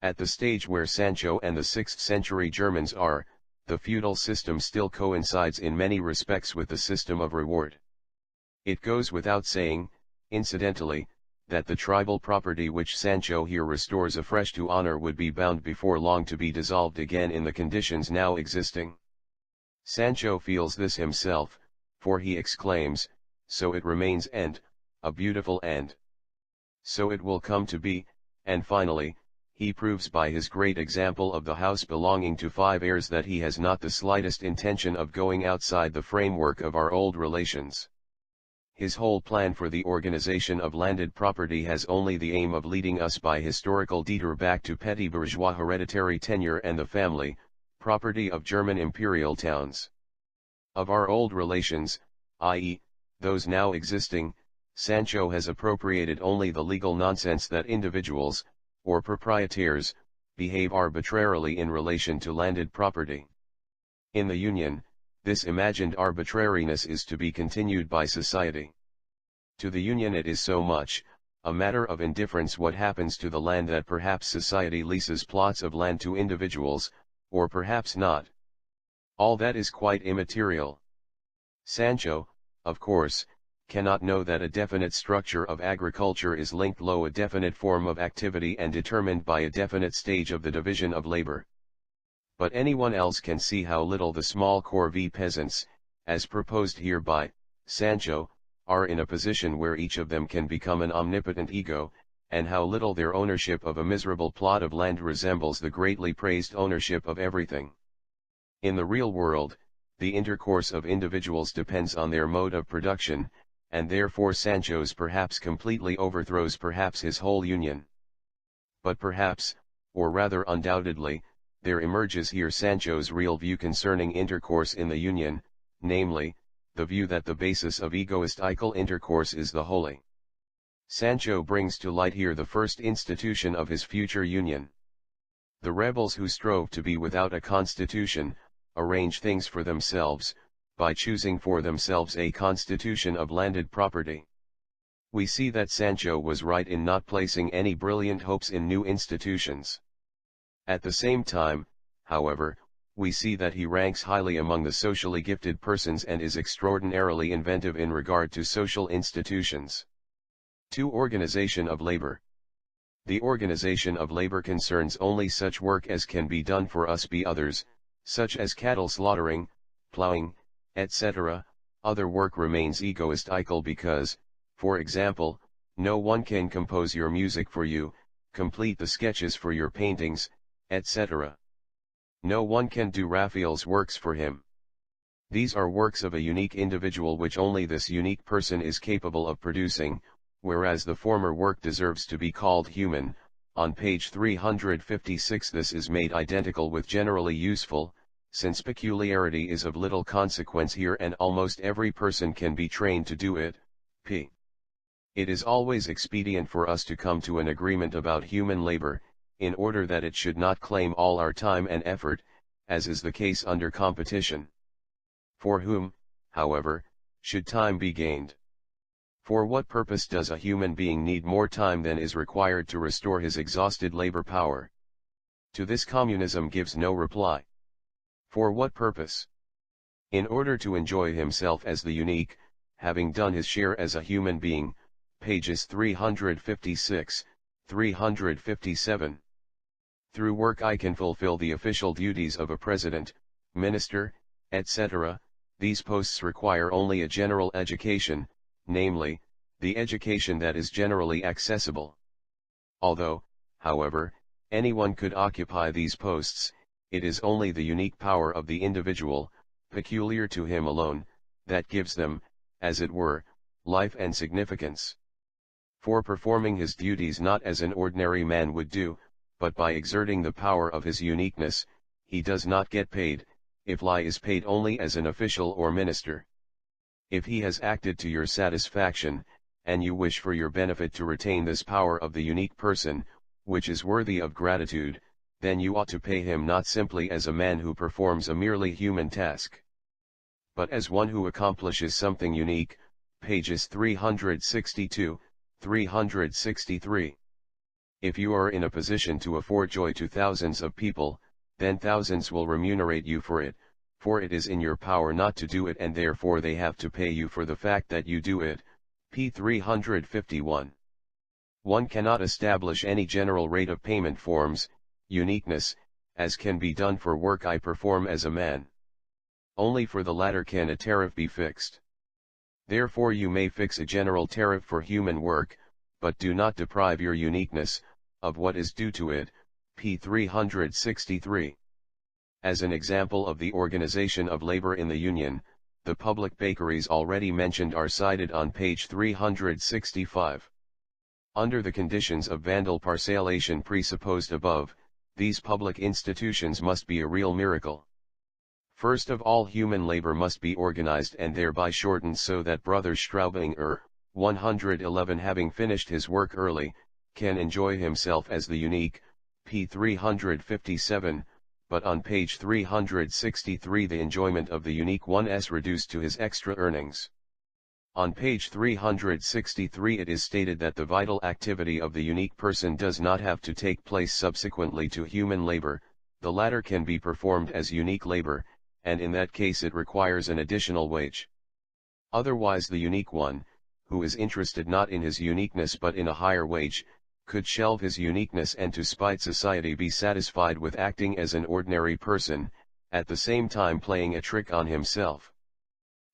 At the stage where Sancho and the 6th century Germans are, the feudal system still coincides in many respects with the system of reward. It goes without saying, incidentally, that the tribal property which Sancho here restores afresh to honor would be bound before long to be dissolved again in the conditions now existing. Sancho feels this himself, for he exclaims, "So it remains and, a beautiful end. So it will come to be," and finally, he proves by his great example of the house belonging to 5 heirs that he has not the slightest intention of going outside the framework of our old relations. His whole plan for the organization of landed property has only the aim of leading us by historical detour back to petty bourgeois hereditary tenure and the family, property of German imperial towns. Of our old relations, i.e., those now existing, Sancho has appropriated only the legal nonsense that individuals, or proprietaires, behave arbitrarily in relation to landed property. In the Union, this imagined arbitrariness is to be continued by society. To the Union it is so much a matter of indifference what happens to the land that perhaps society leases plots of land to individuals, or perhaps not. All that is quite immaterial. Sancho, of course, cannot know that a definite structure of agriculture is linked low a definite form of activity and determined by a definite stage of the division of labor. But anyone else can see how little the small corvée peasants, as proposed here by Sancho, are in a position where each of them can become an omnipotent ego, and how little their ownership of a miserable plot of land resembles the greatly praised ownership of everything. In the real world, the intercourse of individuals depends on their mode of production, and therefore Sancho's perhaps completely overthrows perhaps his whole union. But perhaps, or rather undoubtedly, there emerges here Sancho's real view concerning intercourse in the union, namely, the view that the basis of egoistical intercourse is the holy. Sancho brings to light here the first institution of his future union. The rebels who strove to be without a constitution, arrange things for themselves, by choosing for themselves a constitution of landed property. We see that Sancho was right in not placing any brilliant hopes in new institutions. At the same time, however, we see that he ranks highly among the socially gifted persons and is extraordinarily inventive in regard to social institutions. 2. Organization of labor. The organization of labor concerns only such work as can be done for us by others, such as cattle slaughtering, plowing, etc. Other work remains egoistical because, for example, no one can compose your music for you, complete the sketches for your paintings, etc. No one can do Raphael's works for him. These are works of a unique individual which only this unique person is capable of producing, whereas the former work deserves to be called human. On page 356 this is made identical with generally useful, since peculiarity is of little consequence here and almost every person can be trained to do it. P. It is always expedient for us to come to an agreement about human labor, in order that it should not claim all our time and effort, as is the case under competition. For whom, however, should time be gained? For what purpose does a human being need more time than is required to restore his exhausted labor power? To this communism gives no reply. For what purpose? In order to enjoy himself as the unique, having done his share as a human being, pages 356, 357. Through work I can fulfill the official duties of a president, minister, etc. These posts require only a general education, namely, the education that is generally accessible. Although, however, anyone could occupy these posts, it is only the unique power of the individual, peculiar to him alone, that gives them, as it were, life and significance. For performing his duties not as an ordinary man would do, but by exerting the power of his uniqueness, he does not get paid, if lie is paid only as an official or minister. If he has acted to your satisfaction, and you wish for your benefit to retain this power of the unique person, which is worthy of gratitude, then you ought to pay him not simply as a man who performs a merely human task, but as one who accomplishes something unique, pages 362, 363. If you are in a position to afford joy to thousands of people, then thousands will remunerate you for it is in your power not to do it and therefore they have to pay you for the fact that you do it. P. 351. One cannot establish any general rate of payment forms, uniqueness, as can be done for work I perform as a man. Only for the latter can a tariff be fixed. Therefore you may fix a general tariff for human work, but do not deprive your uniqueness of what is due to it. P. 363. As an example of the organization of labor in the Union, the public bakeries already mentioned are cited on page 365. Under the conditions of Vandal parcellation presupposed above, these public institutions must be a real miracle. First of all, human labor must be organized and thereby shortened so that Brother Straubinger, 111 having finished his work early, can enjoy himself as the unique, p. 357, but on page 363 the enjoyment of the unique one is reduced to his extra earnings. On page 363 it is stated that the vital activity of the unique person does not have to take place subsequently to human labor, the latter can be performed as unique labor, and in that case it requires an additional wage. Otherwise the unique one, who is interested not in his uniqueness but in a higher wage, could shelve his uniqueness and to spite society be satisfied with acting as an ordinary person, at the same time playing a trick on himself.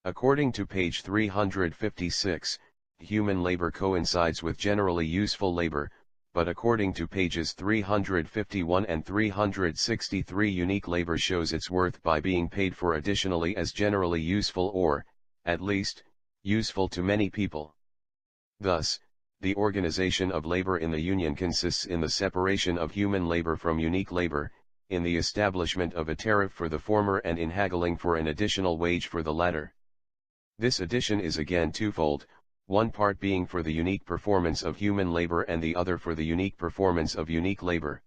According to page 356, human labor coincides with generally useful labor, but according to pages 351 and 363 unique labor shows its worth by being paid for additionally as generally useful or, at least, useful to many people. Thus, the organization of labor in the Union consists in the separation of human labor from unique labor, in the establishment of a tariff for the former and in haggling for an additional wage for the latter. This addition is again twofold, one part being for the unique performance of human labor and the other for the unique performance of unique labor.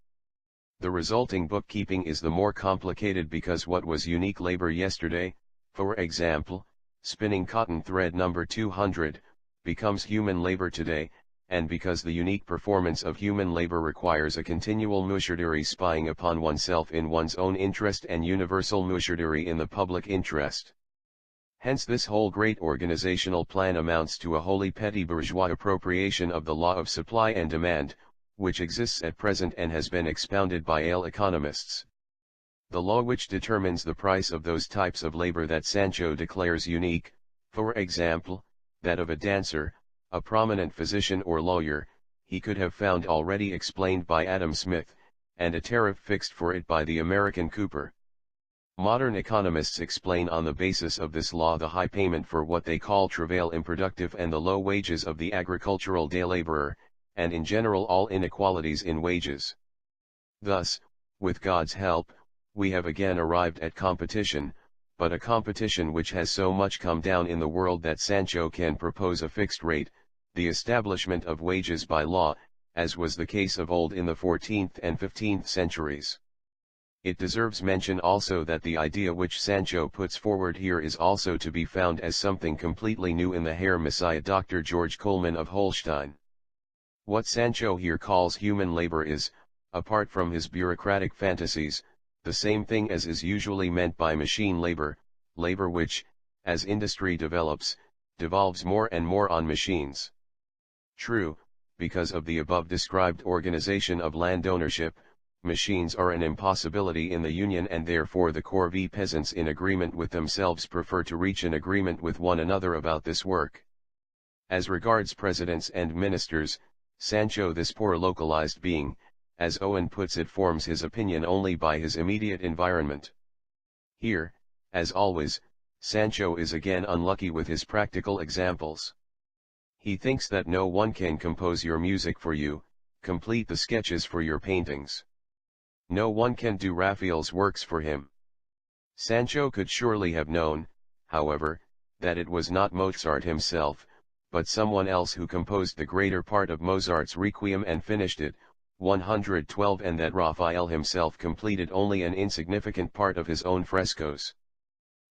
The resulting bookkeeping is the more complicated because what was unique labor yesterday, for example, spinning cotton thread number 200, becomes human labor today, and because the unique performance of human labor requires a continual mouchardiri spying upon oneself in one's own interest and universal mouchardiri in the public interest. Hence this whole great organizational plan amounts to a wholly petty bourgeois appropriation of the law of supply and demand, which exists at present and has been expounded by ale economists. The law which determines the price of those types of labor that Sancho declares unique, for example, that of a dancer, a prominent physician or lawyer, he could have found already explained by Adam Smith, and a tariff fixed for it by the American Cooper. Modern economists explain on the basis of this law the high payment for what they call travail improductive and the low wages of the agricultural day laborer, and in general all inequalities in wages. Thus, with God's help, we have again arrived at competition, but a competition which has so much come down in the world that Sancho can propose a fixed rate, the establishment of wages by law, as was the case of old in the 14th and 15th centuries. It deserves mention also that the idea which Sancho puts forward here is also to be found as something completely new in the Herr Messiah Dr. George Coleman of Holstein. What Sancho here calls human labor is, apart from his bureaucratic fantasies, the same thing as is usually meant by machine labor, labor which, as industry develops, devolves more and more on machines. True, because of the above described organization of land ownership, machines are an impossibility in the Union and therefore the corvée peasants in agreement with themselves prefer to reach an agreement with one another about this work. As regards presidents and ministers, Sancho, this poor localized being, as Owen puts it, forms his opinion only by his immediate environment. Here, as always, Sancho is again unlucky with his practical examples. He thinks that no one can compose your music for you, complete the sketches for your paintings. No one can do Raphael's works for him. Sancho could surely have known, however, that it was not Mozart himself, but someone else who composed the greater part of Mozart's Requiem and finished it, 112, and that Raphael himself completed only an insignificant part of his own frescoes.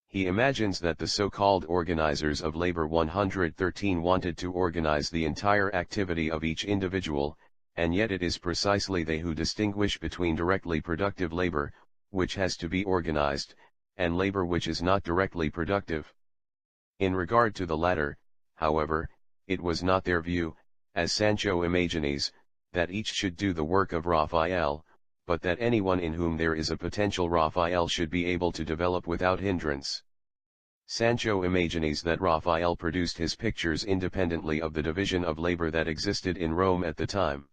He imagines that the so-called organizers of labor 113 wanted to organize the entire activity of each individual, and yet it is precisely they who distinguish between directly productive labor, which has to be organized, and labor which is not directly productive. In regard to the latter, however, it was not their view, as Sancho imagines, that each should do the work of Raphael, but that anyone in whom there is a potential Raphael should be able to develop without hindrance. Sancho imagines that Raphael produced his pictures independently of the division of labor that existed in Rome at the time.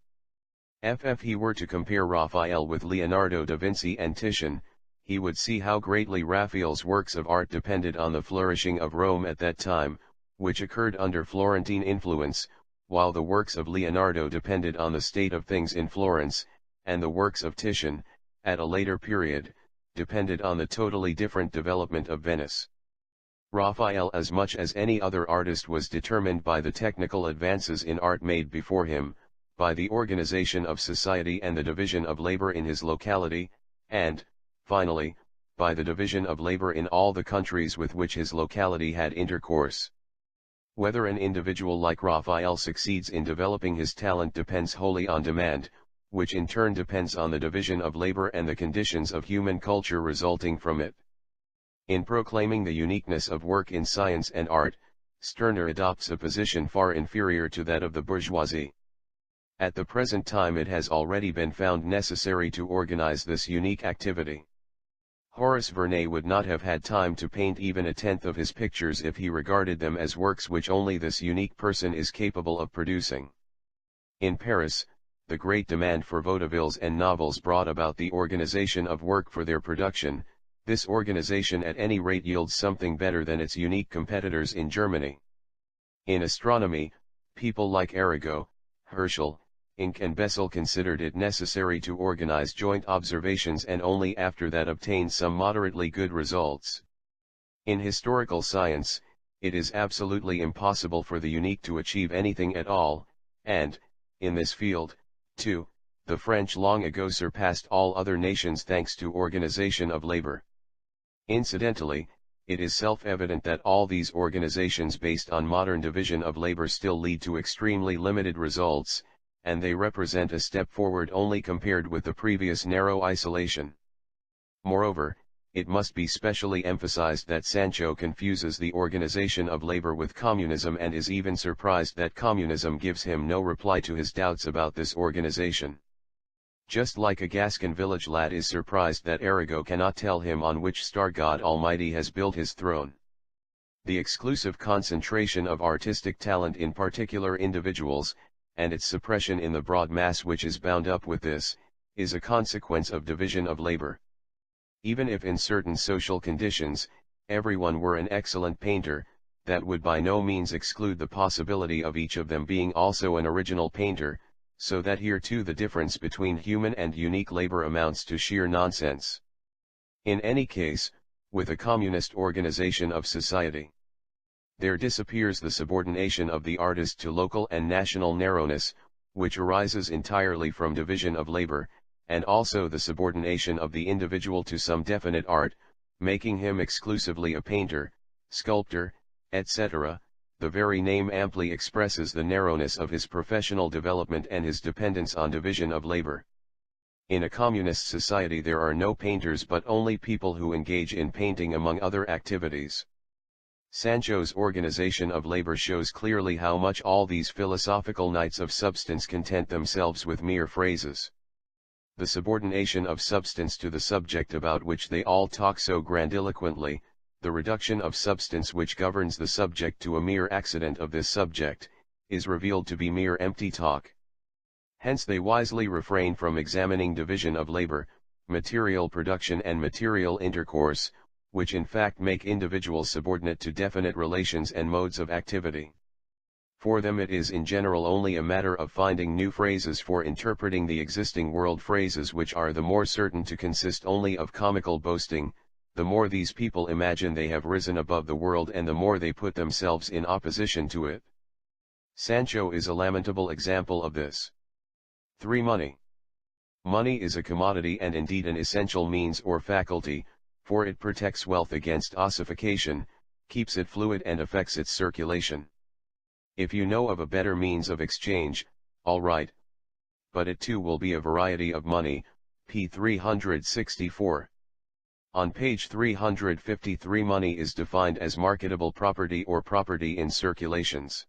If he were to compare Raphael with Leonardo da Vinci and Titian, he would see how greatly Raphael's works of art depended on the flourishing of Rome at that time, which occurred under Florentine influence, while the works of Leonardo depended on the state of things in Florence, and the works of Titian, at a later period, depended on the totally different development of Venice. Raphael, as much as any other artist, was determined by the technical advances in art made before him, by the organization of society and the division of labor in his locality, and, finally, by the division of labor in all the countries with which his locality had intercourse. Whether an individual like Raphael succeeds in developing his talent depends wholly on demand, which in turn depends on the division of labor and the conditions of human culture resulting from it. In proclaiming the uniqueness of work in science and art, Sterner adopts a position far inferior to that of the bourgeoisie. At the present time it has already been found necessary to organize this unique activity. Horace Vernet would not have had time to paint even a tenth of his pictures if he regarded them as works which only this unique person is capable of producing. In Paris, the great demand for vaudevilles and novels brought about the organization of work for their production. This organization at any rate yields something better than its unique competitors in Germany. In astronomy, people like Arago, Herschel, Inck and Bessel considered it necessary to organize joint observations and only after that obtain some moderately good results. In historical science, it is absolutely impossible for the unique to achieve anything at all, and, in this field, too, the French long ago surpassed all other nations thanks to organization of labor. Incidentally, it is self-evident that all these organizations based on modern division of labor still lead to extremely limited results, and they represent a step forward only compared with the previous narrow isolation. Moreover, it must be specially emphasized that Sancho confuses the organization of labor with communism and is even surprised that communism gives him no reply to his doubts about this organization. Just like a Gascon village lad is surprised that Arago cannot tell him on which star God Almighty has built his throne. The exclusive concentration of artistic talent in particular individuals, and its suppression in the broad mass which is bound up with this, is a consequence of division of labor. Even if in certain social conditions, everyone were an excellent painter, that would by no means exclude the possibility of each of them being also an original painter, so that here too the difference between human and unique labor amounts to sheer nonsense. In any case, with a communist organization of society, there disappears the subordination of the artist to local and national narrowness, which arises entirely from division of labor, and also the subordination of the individual to some definite art, making him exclusively a painter, sculptor, etc. The very name amply expresses the narrowness of his professional development and his dependence on division of labor. In a communist society there are no painters but only people who engage in painting among other activities. Sancho's organization of labor shows clearly how much all these philosophical knights of substance content themselves with mere phrases. The subordination of substance to the subject about which they all talk so grandiloquently, the reduction of substance which governs the subject to a mere accident of this subject, is revealed to be mere empty talk. Hence they wisely refrain from examining division of labor, material production and material intercourse, which in fact make individuals subordinate to definite relations and modes of activity. For them it is in general only a matter of finding new phrases for interpreting the existing world, phrases which are the more certain to consist only of comical boasting, the more these people imagine they have risen above the world and the more they put themselves in opposition to it. Sancho is a lamentable example of this. 3. Money. Money is a commodity and indeed an essential means or faculty, for it protects wealth against ossification, keeps it fluid and affects its circulation. If you know of a better means of exchange, all right. But it too will be a variety of money, p. 364. On page 353 money is defined as marketable property or property in circulations.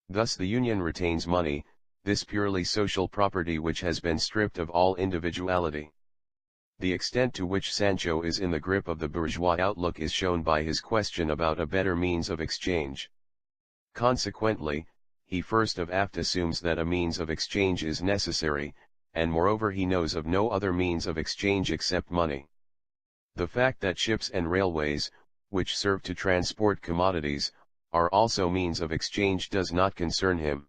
Thus the Union retains money, this purely social property which has been stripped of all individuality. The extent to which Sancho is in the grip of the bourgeois outlook is shown by his question about a better means of exchange. Consequently, he first of aft assumes that a means of exchange is necessary, and moreover he knows of no other means of exchange except money. The fact that ships and railways, which serve to transport commodities, are also means of exchange does not concern him.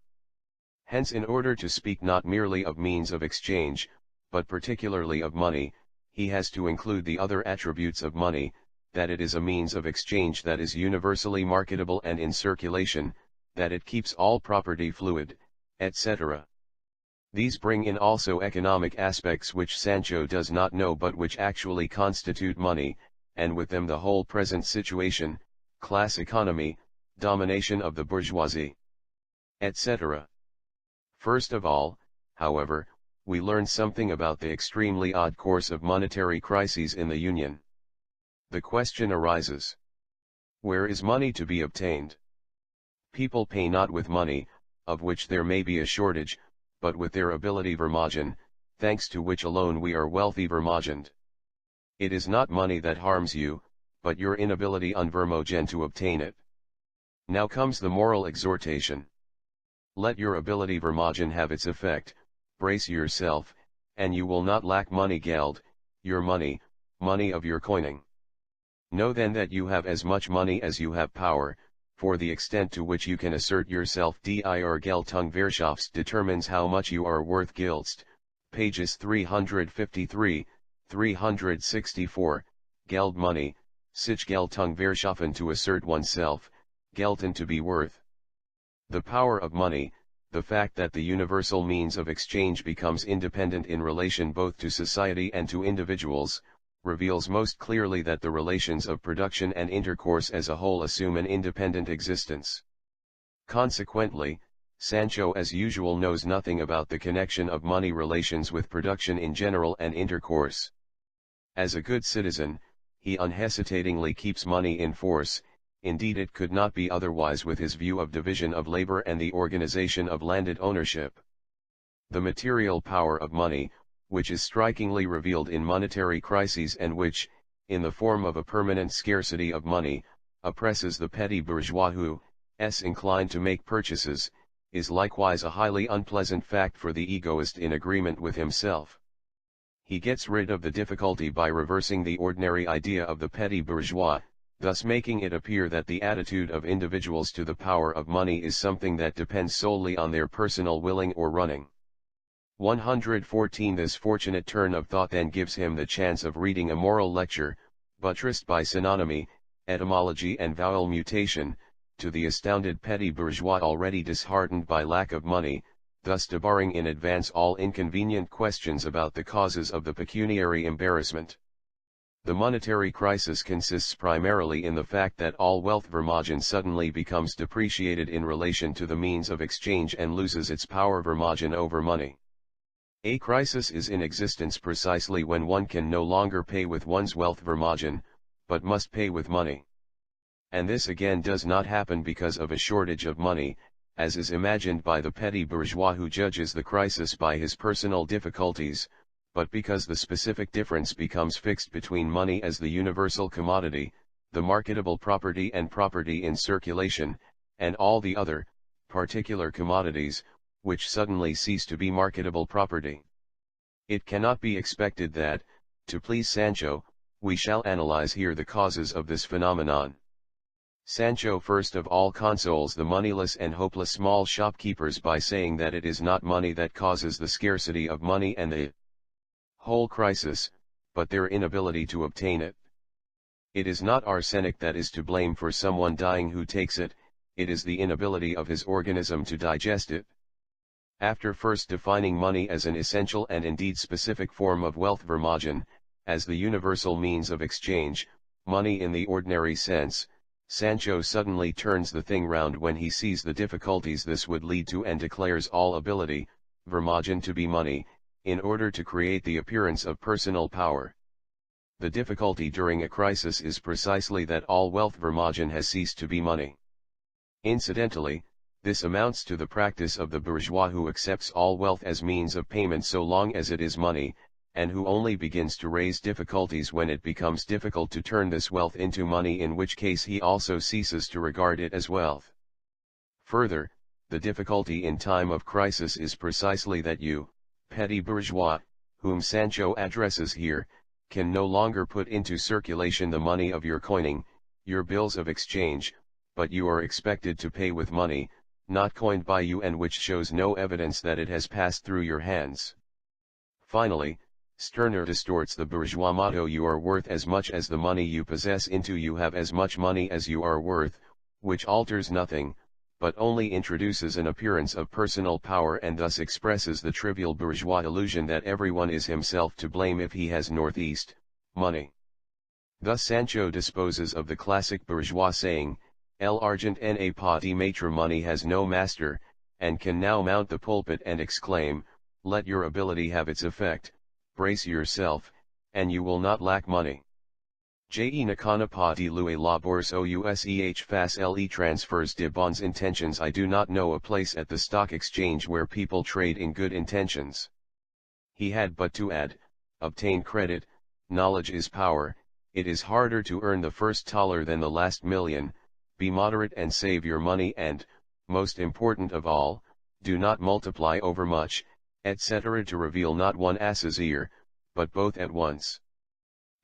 Hence, in order to speak not merely of means of exchange, but particularly of money, he has to include the other attributes of money, that it is a means of exchange that is universally marketable and in circulation, that it keeps all property fluid, etc. These bring in also economic aspects which Sancho does not know but which actually constitute money, and with them the whole present situation, class economy, domination of the bourgeoisie, etc. First of all, however, we learn something about the extremely odd course of monetary crises in the Union. The question arises: where is money to be obtained? People pay not with money, of which there may be a shortage, but with their ability vermogen, thanks to which alone we are wealthy vermogened. It is not money that harms you, but your inability unvermogen to obtain it. Now comes the moral exhortation. Let your ability vermogen have its effect, brace yourself, and you will not lack money geld, your money, money of your coining. Know then that you have as much money as you have power, for the extent to which you can assert yourself dir Geltungswirtschaft determines how much you are worth. Gilst, pages 353, 364, Geld money, sich Geltungswirtschaften to assert oneself, gelten to be worth. The power of money, the fact that the universal means of exchange becomes independent in relation both to society and to individuals, reveals most clearly that the relations of production and intercourse as a whole assume an independent existence. Consequently, Sancho as usual knows nothing about the connection of money relations with production in general and intercourse. As a good citizen, he unhesitatingly keeps money in force, indeed it could not be otherwise with his view of division of labor and the organization of landed ownership. The material power of money, which is strikingly revealed in monetary crises and which, in the form of a permanent scarcity of money, oppresses the petty bourgeois who, is inclined to make purchases, is likewise a highly unpleasant fact for the egoist in agreement with himself. He gets rid of the difficulty by reversing the ordinary idea of the petty bourgeois, thus making it appear that the attitude of individuals to the power of money is something that depends solely on their personal willing or running. 114 This fortunate turn of thought then gives him the chance of reading a moral lecture, buttressed by synonymy, etymology and vowel mutation, to the astounded petty bourgeois already disheartened by lack of money, thus debarring in advance all inconvenient questions about the causes of the pecuniary embarrassment. The monetary crisis consists primarily in the fact that all wealth vermogen suddenly becomes depreciated in relation to the means of exchange and loses its power vermogen over money. A crisis is in existence precisely when one can no longer pay with one's wealth vermogen, but must pay with money. And this again does not happen because of a shortage of money, as is imagined by the petty bourgeois who judges the crisis by his personal difficulties, but because the specific difference becomes fixed between money as the universal commodity, the marketable property and property in circulation, and all the other, particular commodities, which suddenly cease to be marketable property. It cannot be expected that, to please Sancho, we shall analyze here the causes of this phenomenon. Sancho first of all consoles the moneyless and hopeless small shopkeepers by saying that it is not money that causes the scarcity of money and the whole crisis, but their inability to obtain it. It is not arsenic that is to blame for someone dying who takes it, it is the inability of his organism to digest it. After first defining money as an essential and indeed specific form of wealth vermogen, as the universal means of exchange, money in the ordinary sense, Sancho suddenly turns the thing round when he sees the difficulties this would lead to and declares all ability, vermogen to be money, in order to create the appearance of personal power. The difficulty during a crisis is precisely that all wealth vermogen has ceased to be money. Incidentally, this amounts to the practice of the bourgeois who accepts all wealth as means of payment so long as it is money, and who only begins to raise difficulties when it becomes difficult to turn this wealth into money, in which case he also ceases to regard it as wealth. Further, the difficulty in time of crisis is precisely that you, petty bourgeois, whom Sancho addresses here, can no longer put into circulation the money of your coining, your bills of exchange, but you are expected to pay with money, not coined by you and which shows no evidence that it has passed through your hands. Finally, Sterner distorts the bourgeois motto "you are worth as much as the money you possess" into "you have as much money as you are worth," which alters nothing, but only introduces an appearance of personal power and thus expresses the trivial bourgeois illusion that everyone is himself to blame if he has northeast money. Thus Sancho disposes of the classic bourgeois saying, "El argent n'a pas de maître," money has no master, and can now mount the pulpit and exclaim, "Let your ability have its effect, brace yourself, and you will not lack money. Je ne connais pas de louer la bourse aux face les transfers de bonnes intentions." I do not know a place at the stock exchange where people trade in good intentions. He had but to add, obtain credit, knowledge is power, it is harder to earn the first $1 than the last $1,000,000, be moderate and save your money and, most important of all, do not multiply overmuch, etc. to reveal not one ass's ear, but both at once.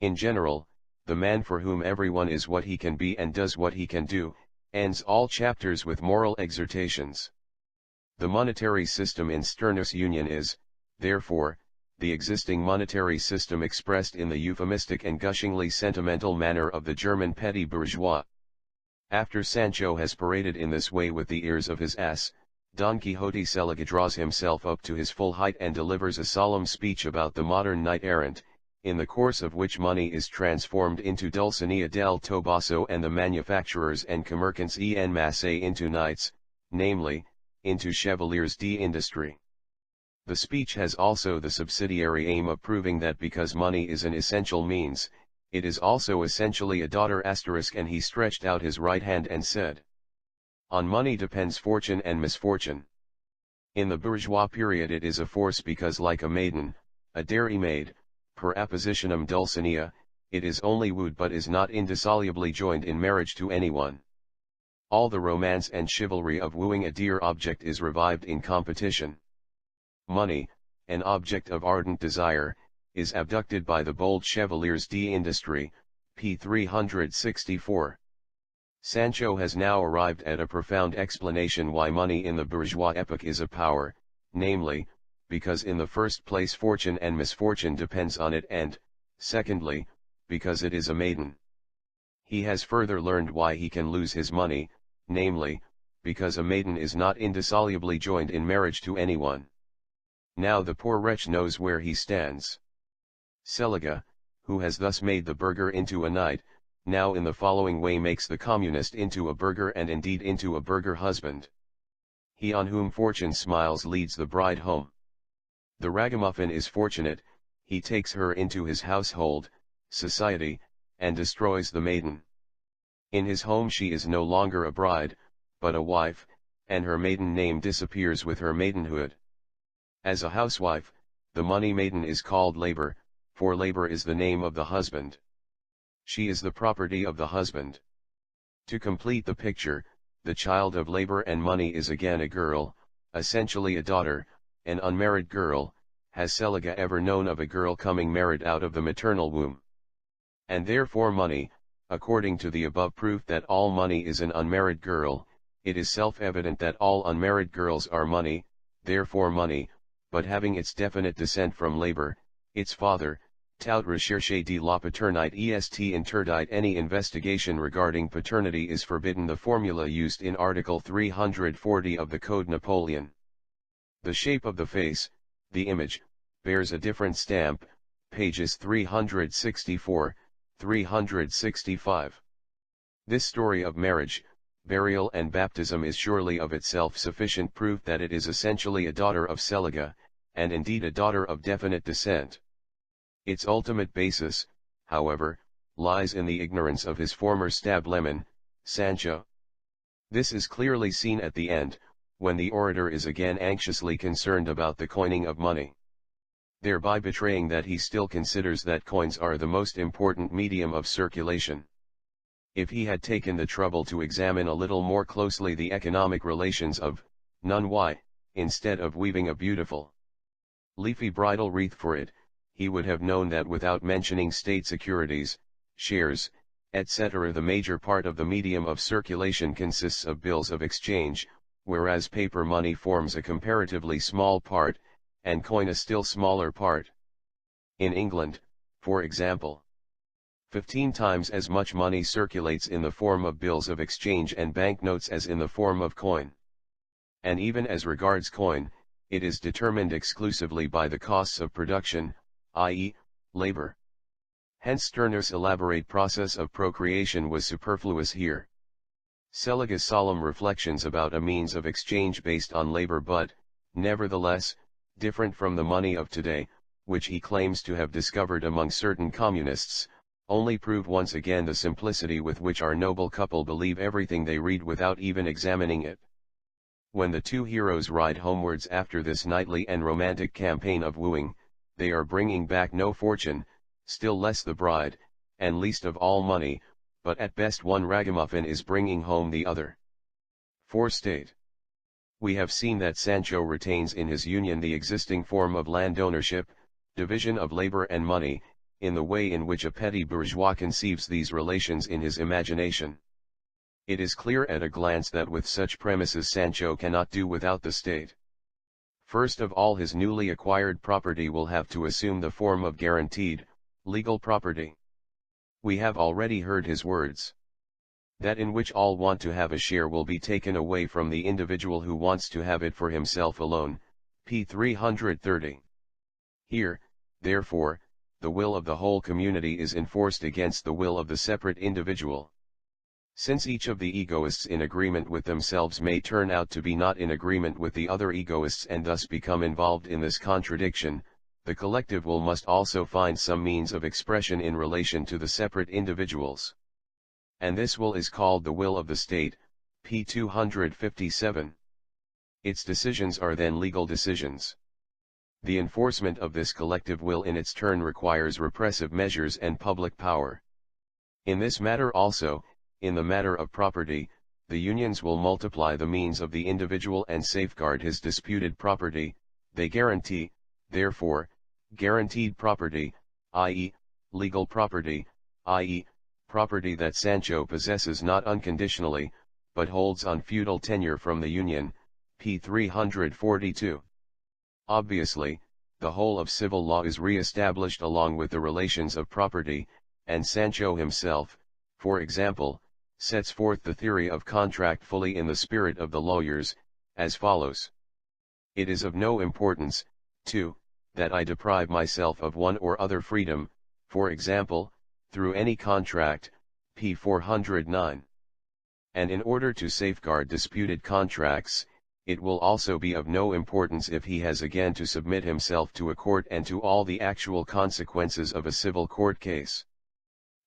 In general, the man for whom everyone is what he can be and does what he can do, ends all chapters with moral exhortations. The monetary system in Sternness Union is, therefore, the existing monetary system expressed in the euphemistic and gushingly sentimental manner of the German petty bourgeois. After Sancho has paraded in this way with the ears of his ass, Don Quixote Seliga draws himself up to his full height and delivers a solemn speech about the modern knight-errant, in the course of which money is transformed into Dulcinea del Toboso and the manufacturers and commerciants en masse into knights, namely, into chevaliers d'industrie. The speech has also the subsidiary aim of proving that because money is an essential means, it is also essentially a daughter *, and he stretched out his right hand and said, "On money depends fortune and misfortune." In the bourgeois period it is a force because like a maiden, a dairymaid, per appositionem Dulcinea, it is only wooed but is not indissolubly joined in marriage to anyone. All the romance and chivalry of wooing a dear object is revived in competition. Money, an object of ardent desire, is abducted by the bold chevaliers d'industrie, p. 364. Sancho has now arrived at a profound explanation why money in the bourgeois epoch is a power, namely, because in the first place fortune and misfortune depends on it and, secondly, because it is a maiden. He has further learned why he can lose his money, namely, because a maiden is not indissolubly joined in marriage to anyone. Now the poor wretch knows where he stands. Seliga, who has thus made the burgher into a knight, now in the following way makes the communist into a burgher and indeed into a burgher husband. He on whom fortune smiles leads the bride home. The ragamuffin is fortunate, he takes her into his household, society, and destroys the maiden. In his home she is no longer a bride, but a wife, and her maiden name disappears with her maidenhood. As a housewife, the money maiden is called labor, for labor is the name of the husband. She is the property of the husband. To complete the picture, the child of labor and money is again a girl, essentially a daughter, an unmarried girl. Has Seliga ever known of a girl coming married out of the maternal womb? And therefore money, according to the above proof that all money is an unmarried girl, it is self-evident that all unmarried girls are money, therefore money, but having its definite descent from labor, its father, tout recherche de la paternité est interdite. Any investigation regarding paternity is forbidden. The formula used in Article 340 of the Code Napoleon. The shape of the face, the image, bears a different stamp, pages 364, 365. This story of marriage, burial and baptism is surely of itself sufficient proof that it is essentially a daughter of Seliga, and indeed a daughter of definite descent. Its ultimate basis, however, lies in the ignorance of his former stableman, Sancho. This is clearly seen at the end, when the orator is again anxiously concerned about the coining of money, thereby betraying that he still considers that coins are the most important medium of circulation. If he had taken the trouble to examine a little more closely the economic relations of none why, instead of weaving a beautiful leafy bridal wreath for it, he would have known that without mentioning state securities, shares, etc., the major part of the medium of circulation consists of bills of exchange, whereas paper money forms a comparatively small part, and coin a still smaller part. In England, for example, 15 times as much money circulates in the form of bills of exchange and banknotes as in the form of coin. And even as regards coin, it is determined exclusively by the costs of production, i.e., labor. Hence Sterner's elaborate process of procreation was superfluous here. Seliga's solemn reflections about a means of exchange based on labor but, nevertheless, different from the money of today, which he claims to have discovered among certain communists, only prove once again the simplicity with which our noble couple believe everything they read without even examining it. When the two heroes ride homewards after this knightly and romantic campaign of wooing, they are bringing back no fortune, still less the bride, and least of all money, but at best one ragamuffin is bringing home the other. 4. State. We have seen that Sancho retains in his union the existing form of land ownership, division of labor and money, in the way in which a petty bourgeois conceives these relations in his imagination. It is clear at a glance that with such premises Sancho cannot do without the state. First of all, his newly acquired property will have to assume the form of guaranteed, legal property. We have already heard his words. That in which all want to have a share will be taken away from the individual who wants to have it for himself alone, p. 330. Here, therefore, the will of the whole community is enforced against the will of the separate individual. Since each of the egoists in agreement with themselves may turn out to be not in agreement with the other egoists and thus become involved in this contradiction, the collective will must also find some means of expression in relation to the separate individuals. And this will is called the will of the state, p. 257. Its decisions are then legal decisions. The enforcement of this collective will in its turn requires repressive measures and public power. In this matter also, in the matter of property, the unions will multiply the means of the individual and safeguard his disputed property. They guarantee, therefore, guaranteed property, i.e., legal property, i.e., property that Sancho possesses not unconditionally, but holds on feudal tenure from the union, p. 342. Obviously, the whole of civil law is re-established along with the relations of property, and Sancho himself, for example, sets forth the theory of contract fully in the spirit of the lawyers, as follows. It is of no importance, 2, that I deprive myself of one or other freedom, for example, through any contract, p. 409. And in order to safeguard disputed contracts, it will also be of no importance if he has again to submit himself to a court and to all the actual consequences of a civil court case.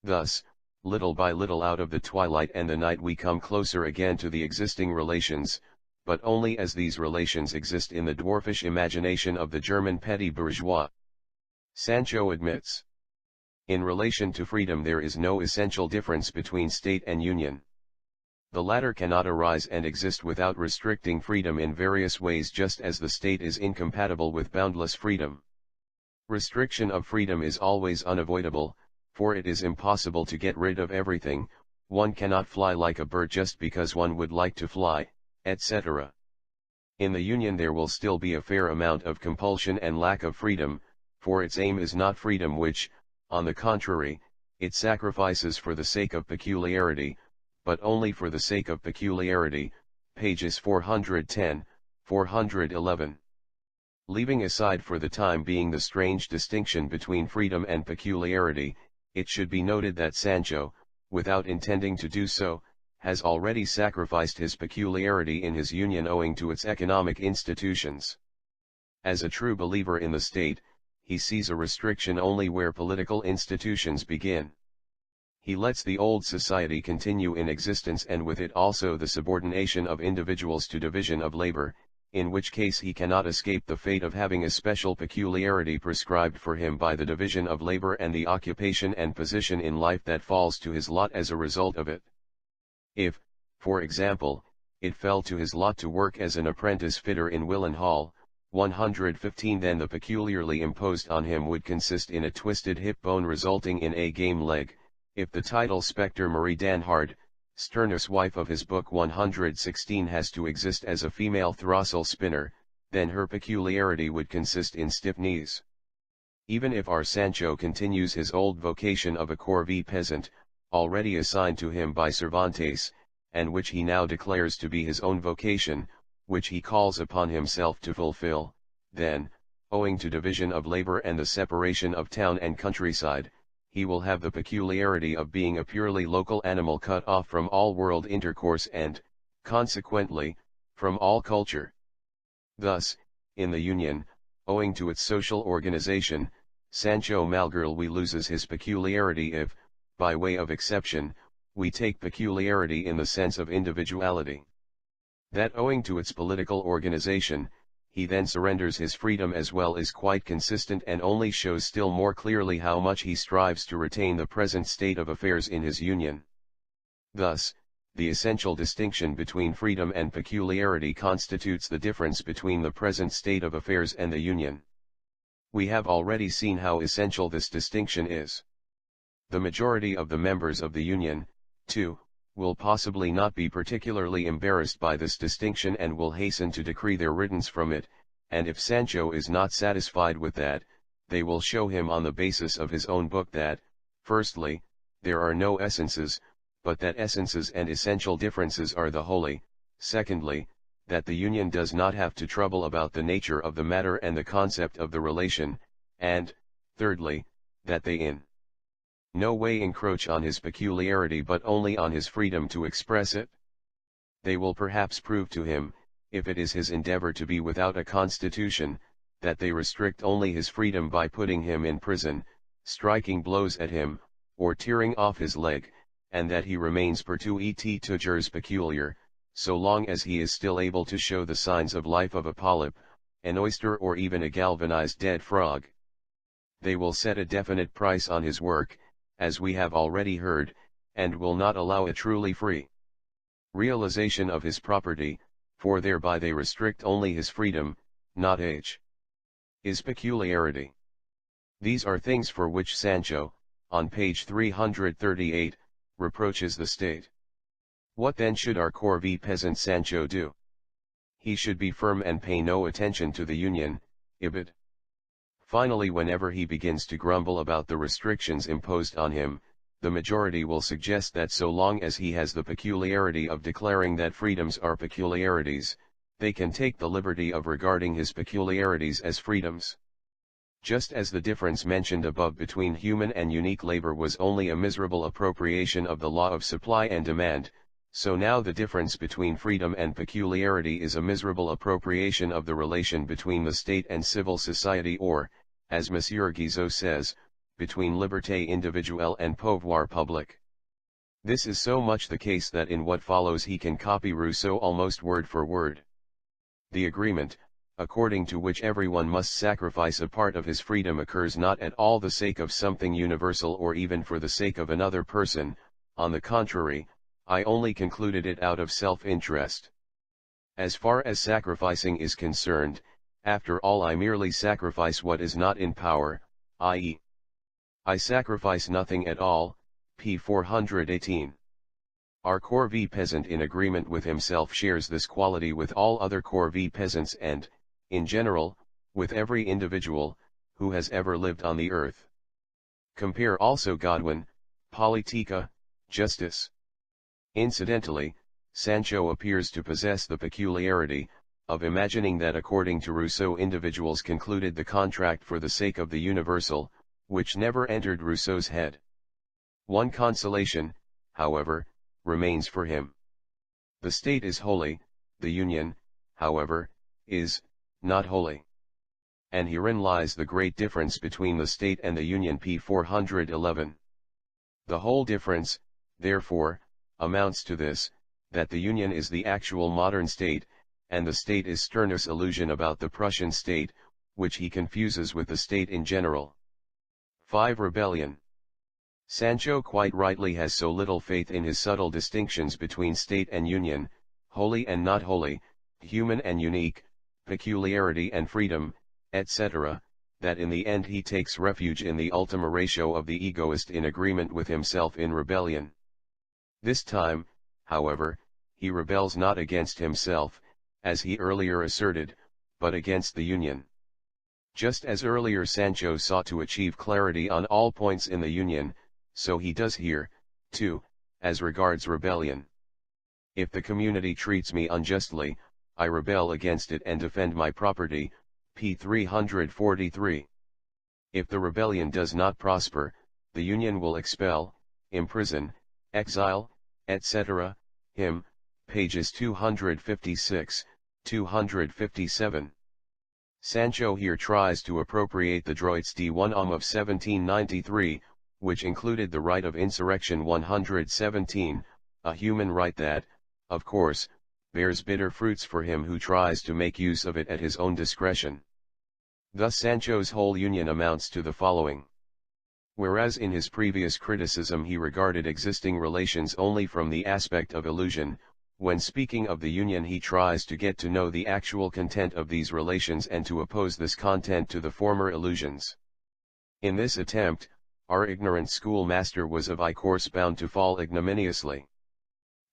Thus, little by little out of the twilight and the night we come closer again to the existing relations, but only as these relations exist in the dwarfish imagination of the German petty bourgeois. Sancho admits. In relation to freedom there is no essential difference between state and union. The latter cannot arise and exist without restricting freedom in various ways, just as the state is incompatible with boundless freedom. Restriction of freedom is always unavoidable, for it is impossible to get rid of everything. One cannot fly like a bird just because one would like to fly, etc. In the union there will still be a fair amount of compulsion and lack of freedom, for its aim is not freedom which, on the contrary, it sacrifices for the sake of peculiarity, but only for the sake of peculiarity, pages 410, 411. Leaving aside for the time being the strange distinction between freedom and peculiarity, it should be noted that Sancho, without intending to do so, has already sacrificed his peculiarity in his union owing to its economic institutions. As a true believer in the state, he sees a restriction only where political institutions begin. He lets the old society continue in existence and with it also the subordination of individuals to division of labor, in which case he cannot escape the fate of having a special peculiarity prescribed for him by the division of labor and the occupation and position in life that falls to his lot as a result of it. If, for example, it fell to his lot to work as an apprentice fitter in Willenhall, 115, then the peculiarly imposed on him would consist in a twisted hip bone resulting in a game leg. If the title Spectre Marie Danhard, Sternness wife of his book 116 has to exist as a female throstle spinner, then her peculiarity would consist in stiff knees. Even if our Sancho continues his old vocation of a corvée peasant, already assigned to him by Cervantes, and which he now declares to be his own vocation, which he calls upon himself to fulfill, then, owing to division of labor and the separation of town and countryside, he will have the peculiarity of being a purely local animal cut off from all world intercourse and, consequently, from all culture. Thus, in the Union, owing to its social organization, Sancho Malgirlwe loses his peculiarity if, by way of exception, we take peculiarity in the sense of individuality. That owing to its political organization, he then surrenders his freedom as well is quite consistent and only shows still more clearly how much he strives to retain the present state of affairs in his union. Thus, the essential distinction between freedom and peculiarity constitutes the difference between the present state of affairs and the union. We have already seen how essential this distinction is. The majority of the members of the union, too, will possibly not be particularly embarrassed by this distinction and will hasten to decree their riddance from it, and if Sancho is not satisfied with that, they will show him on the basis of his own book that, firstly, there are no essences, but that essences and essential differences are the holy, secondly, that the union does not have to trouble about the nature of the matter and the concept of the relation, and, thirdly, that they in no way encroach on his peculiarity but only on his freedom to express it? They will perhaps prove to him, if it is his endeavor to be without a constitution, that they restrict only his freedom by putting him in prison, striking blows at him, or tearing off his leg, and that he remains pertuit tugers peculiar, so long as he is still able to show the signs of life of a polyp, an oyster or even a galvanized dead frog. They will set a definite price on his work, as we have already heard, and will not allow a truly free realization of his property, for thereby they restrict only his freedom, not his peculiarity. These are things for which Sancho, on page 338, reproaches the state. What then should our corvée peasant Sancho do? He should be firm and pay no attention to the union, ibid. Finally, whenever he begins to grumble about the restrictions imposed on him, the majority will suggest that so long as he has the peculiarity of declaring that freedoms are peculiarities, they can take the liberty of regarding his peculiarities as freedoms. Just as the difference mentioned above between human and unique labor was only a miserable appropriation of the law of supply and demand, so now the difference between freedom and peculiarity is a miserable appropriation of the relation between the state and civil society, or, as M. Guizot says, between liberté individuelle and pouvoir public. This is so much the case that in what follows he can copy Rousseau almost word for word. The agreement, according to which everyone must sacrifice a part of his freedom, occurs not at all the sake of something universal or even for the sake of another person. On the contrary, I only concluded it out of self-interest. As far as sacrificing is concerned, after all I merely sacrifice what is not in power, i.e. I sacrifice nothing at all, p. 418. Our corvée peasant in agreement with himself shares this quality with all other corvée peasants and, in general, with every individual, who has ever lived on the earth. Compare also Godwin, Politica, Justice. Incidentally, Sancho appears to possess the peculiarity, of imagining that according to Rousseau individuals concluded the contract for the sake of the universal, which never entered Rousseau's head. One consolation, however, remains for him. The state is holy, the union, however, is not holy. And herein lies the great difference between the state and the union, p. 411. The whole difference, therefore, amounts to this, that the union is the actual modern state, and the state is Sternness' illusion about the Prussian state, which he confuses with the state in general. 5. Rebellion. Sancho quite rightly has so little faith in his subtle distinctions between state and union, holy and not holy, human and unique, peculiarity and freedom, etc., that in the end he takes refuge in the ultima ratio of the egoist in agreement with himself in rebellion. This time, however, he rebels not against himself, as he earlier asserted, but against the union. Just as earlier Sancho sought to achieve clarity on all points in the union, so he does here, too, as regards rebellion. If the community treats me unjustly, I rebel against it and defend my property, p. 343. If the rebellion does not prosper, the union will expel, imprison, exile, etc., him, pages 256, 257. Sancho here tries to appropriate the Droits de l'homme of 1793, which included the right of insurrection 117, a human right that, of course, bears bitter fruits for him who tries to make use of it at his own discretion. Thus Sancho's whole union amounts to the following. Whereas in his previous criticism he regarded existing relations only from the aspect of illusion, when speaking of the union he tries to get to know the actual content of these relations and to oppose this content to the former illusions. In this attempt, our ignorant schoolmaster was of course bound to fall ignominiously.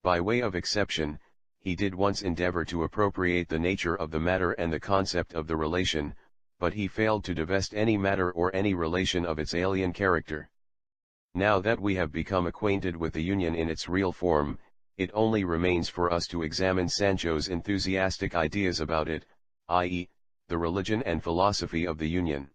By way of exception, he did once endeavor to appropriate the nature of the matter and the concept of the relation, but he failed to divest any matter or any relation of its alien character. Now that we have become acquainted with the union in its real form, it only remains for us to examine Sancho's enthusiastic ideas about it, i.e., the religion and philosophy of the union.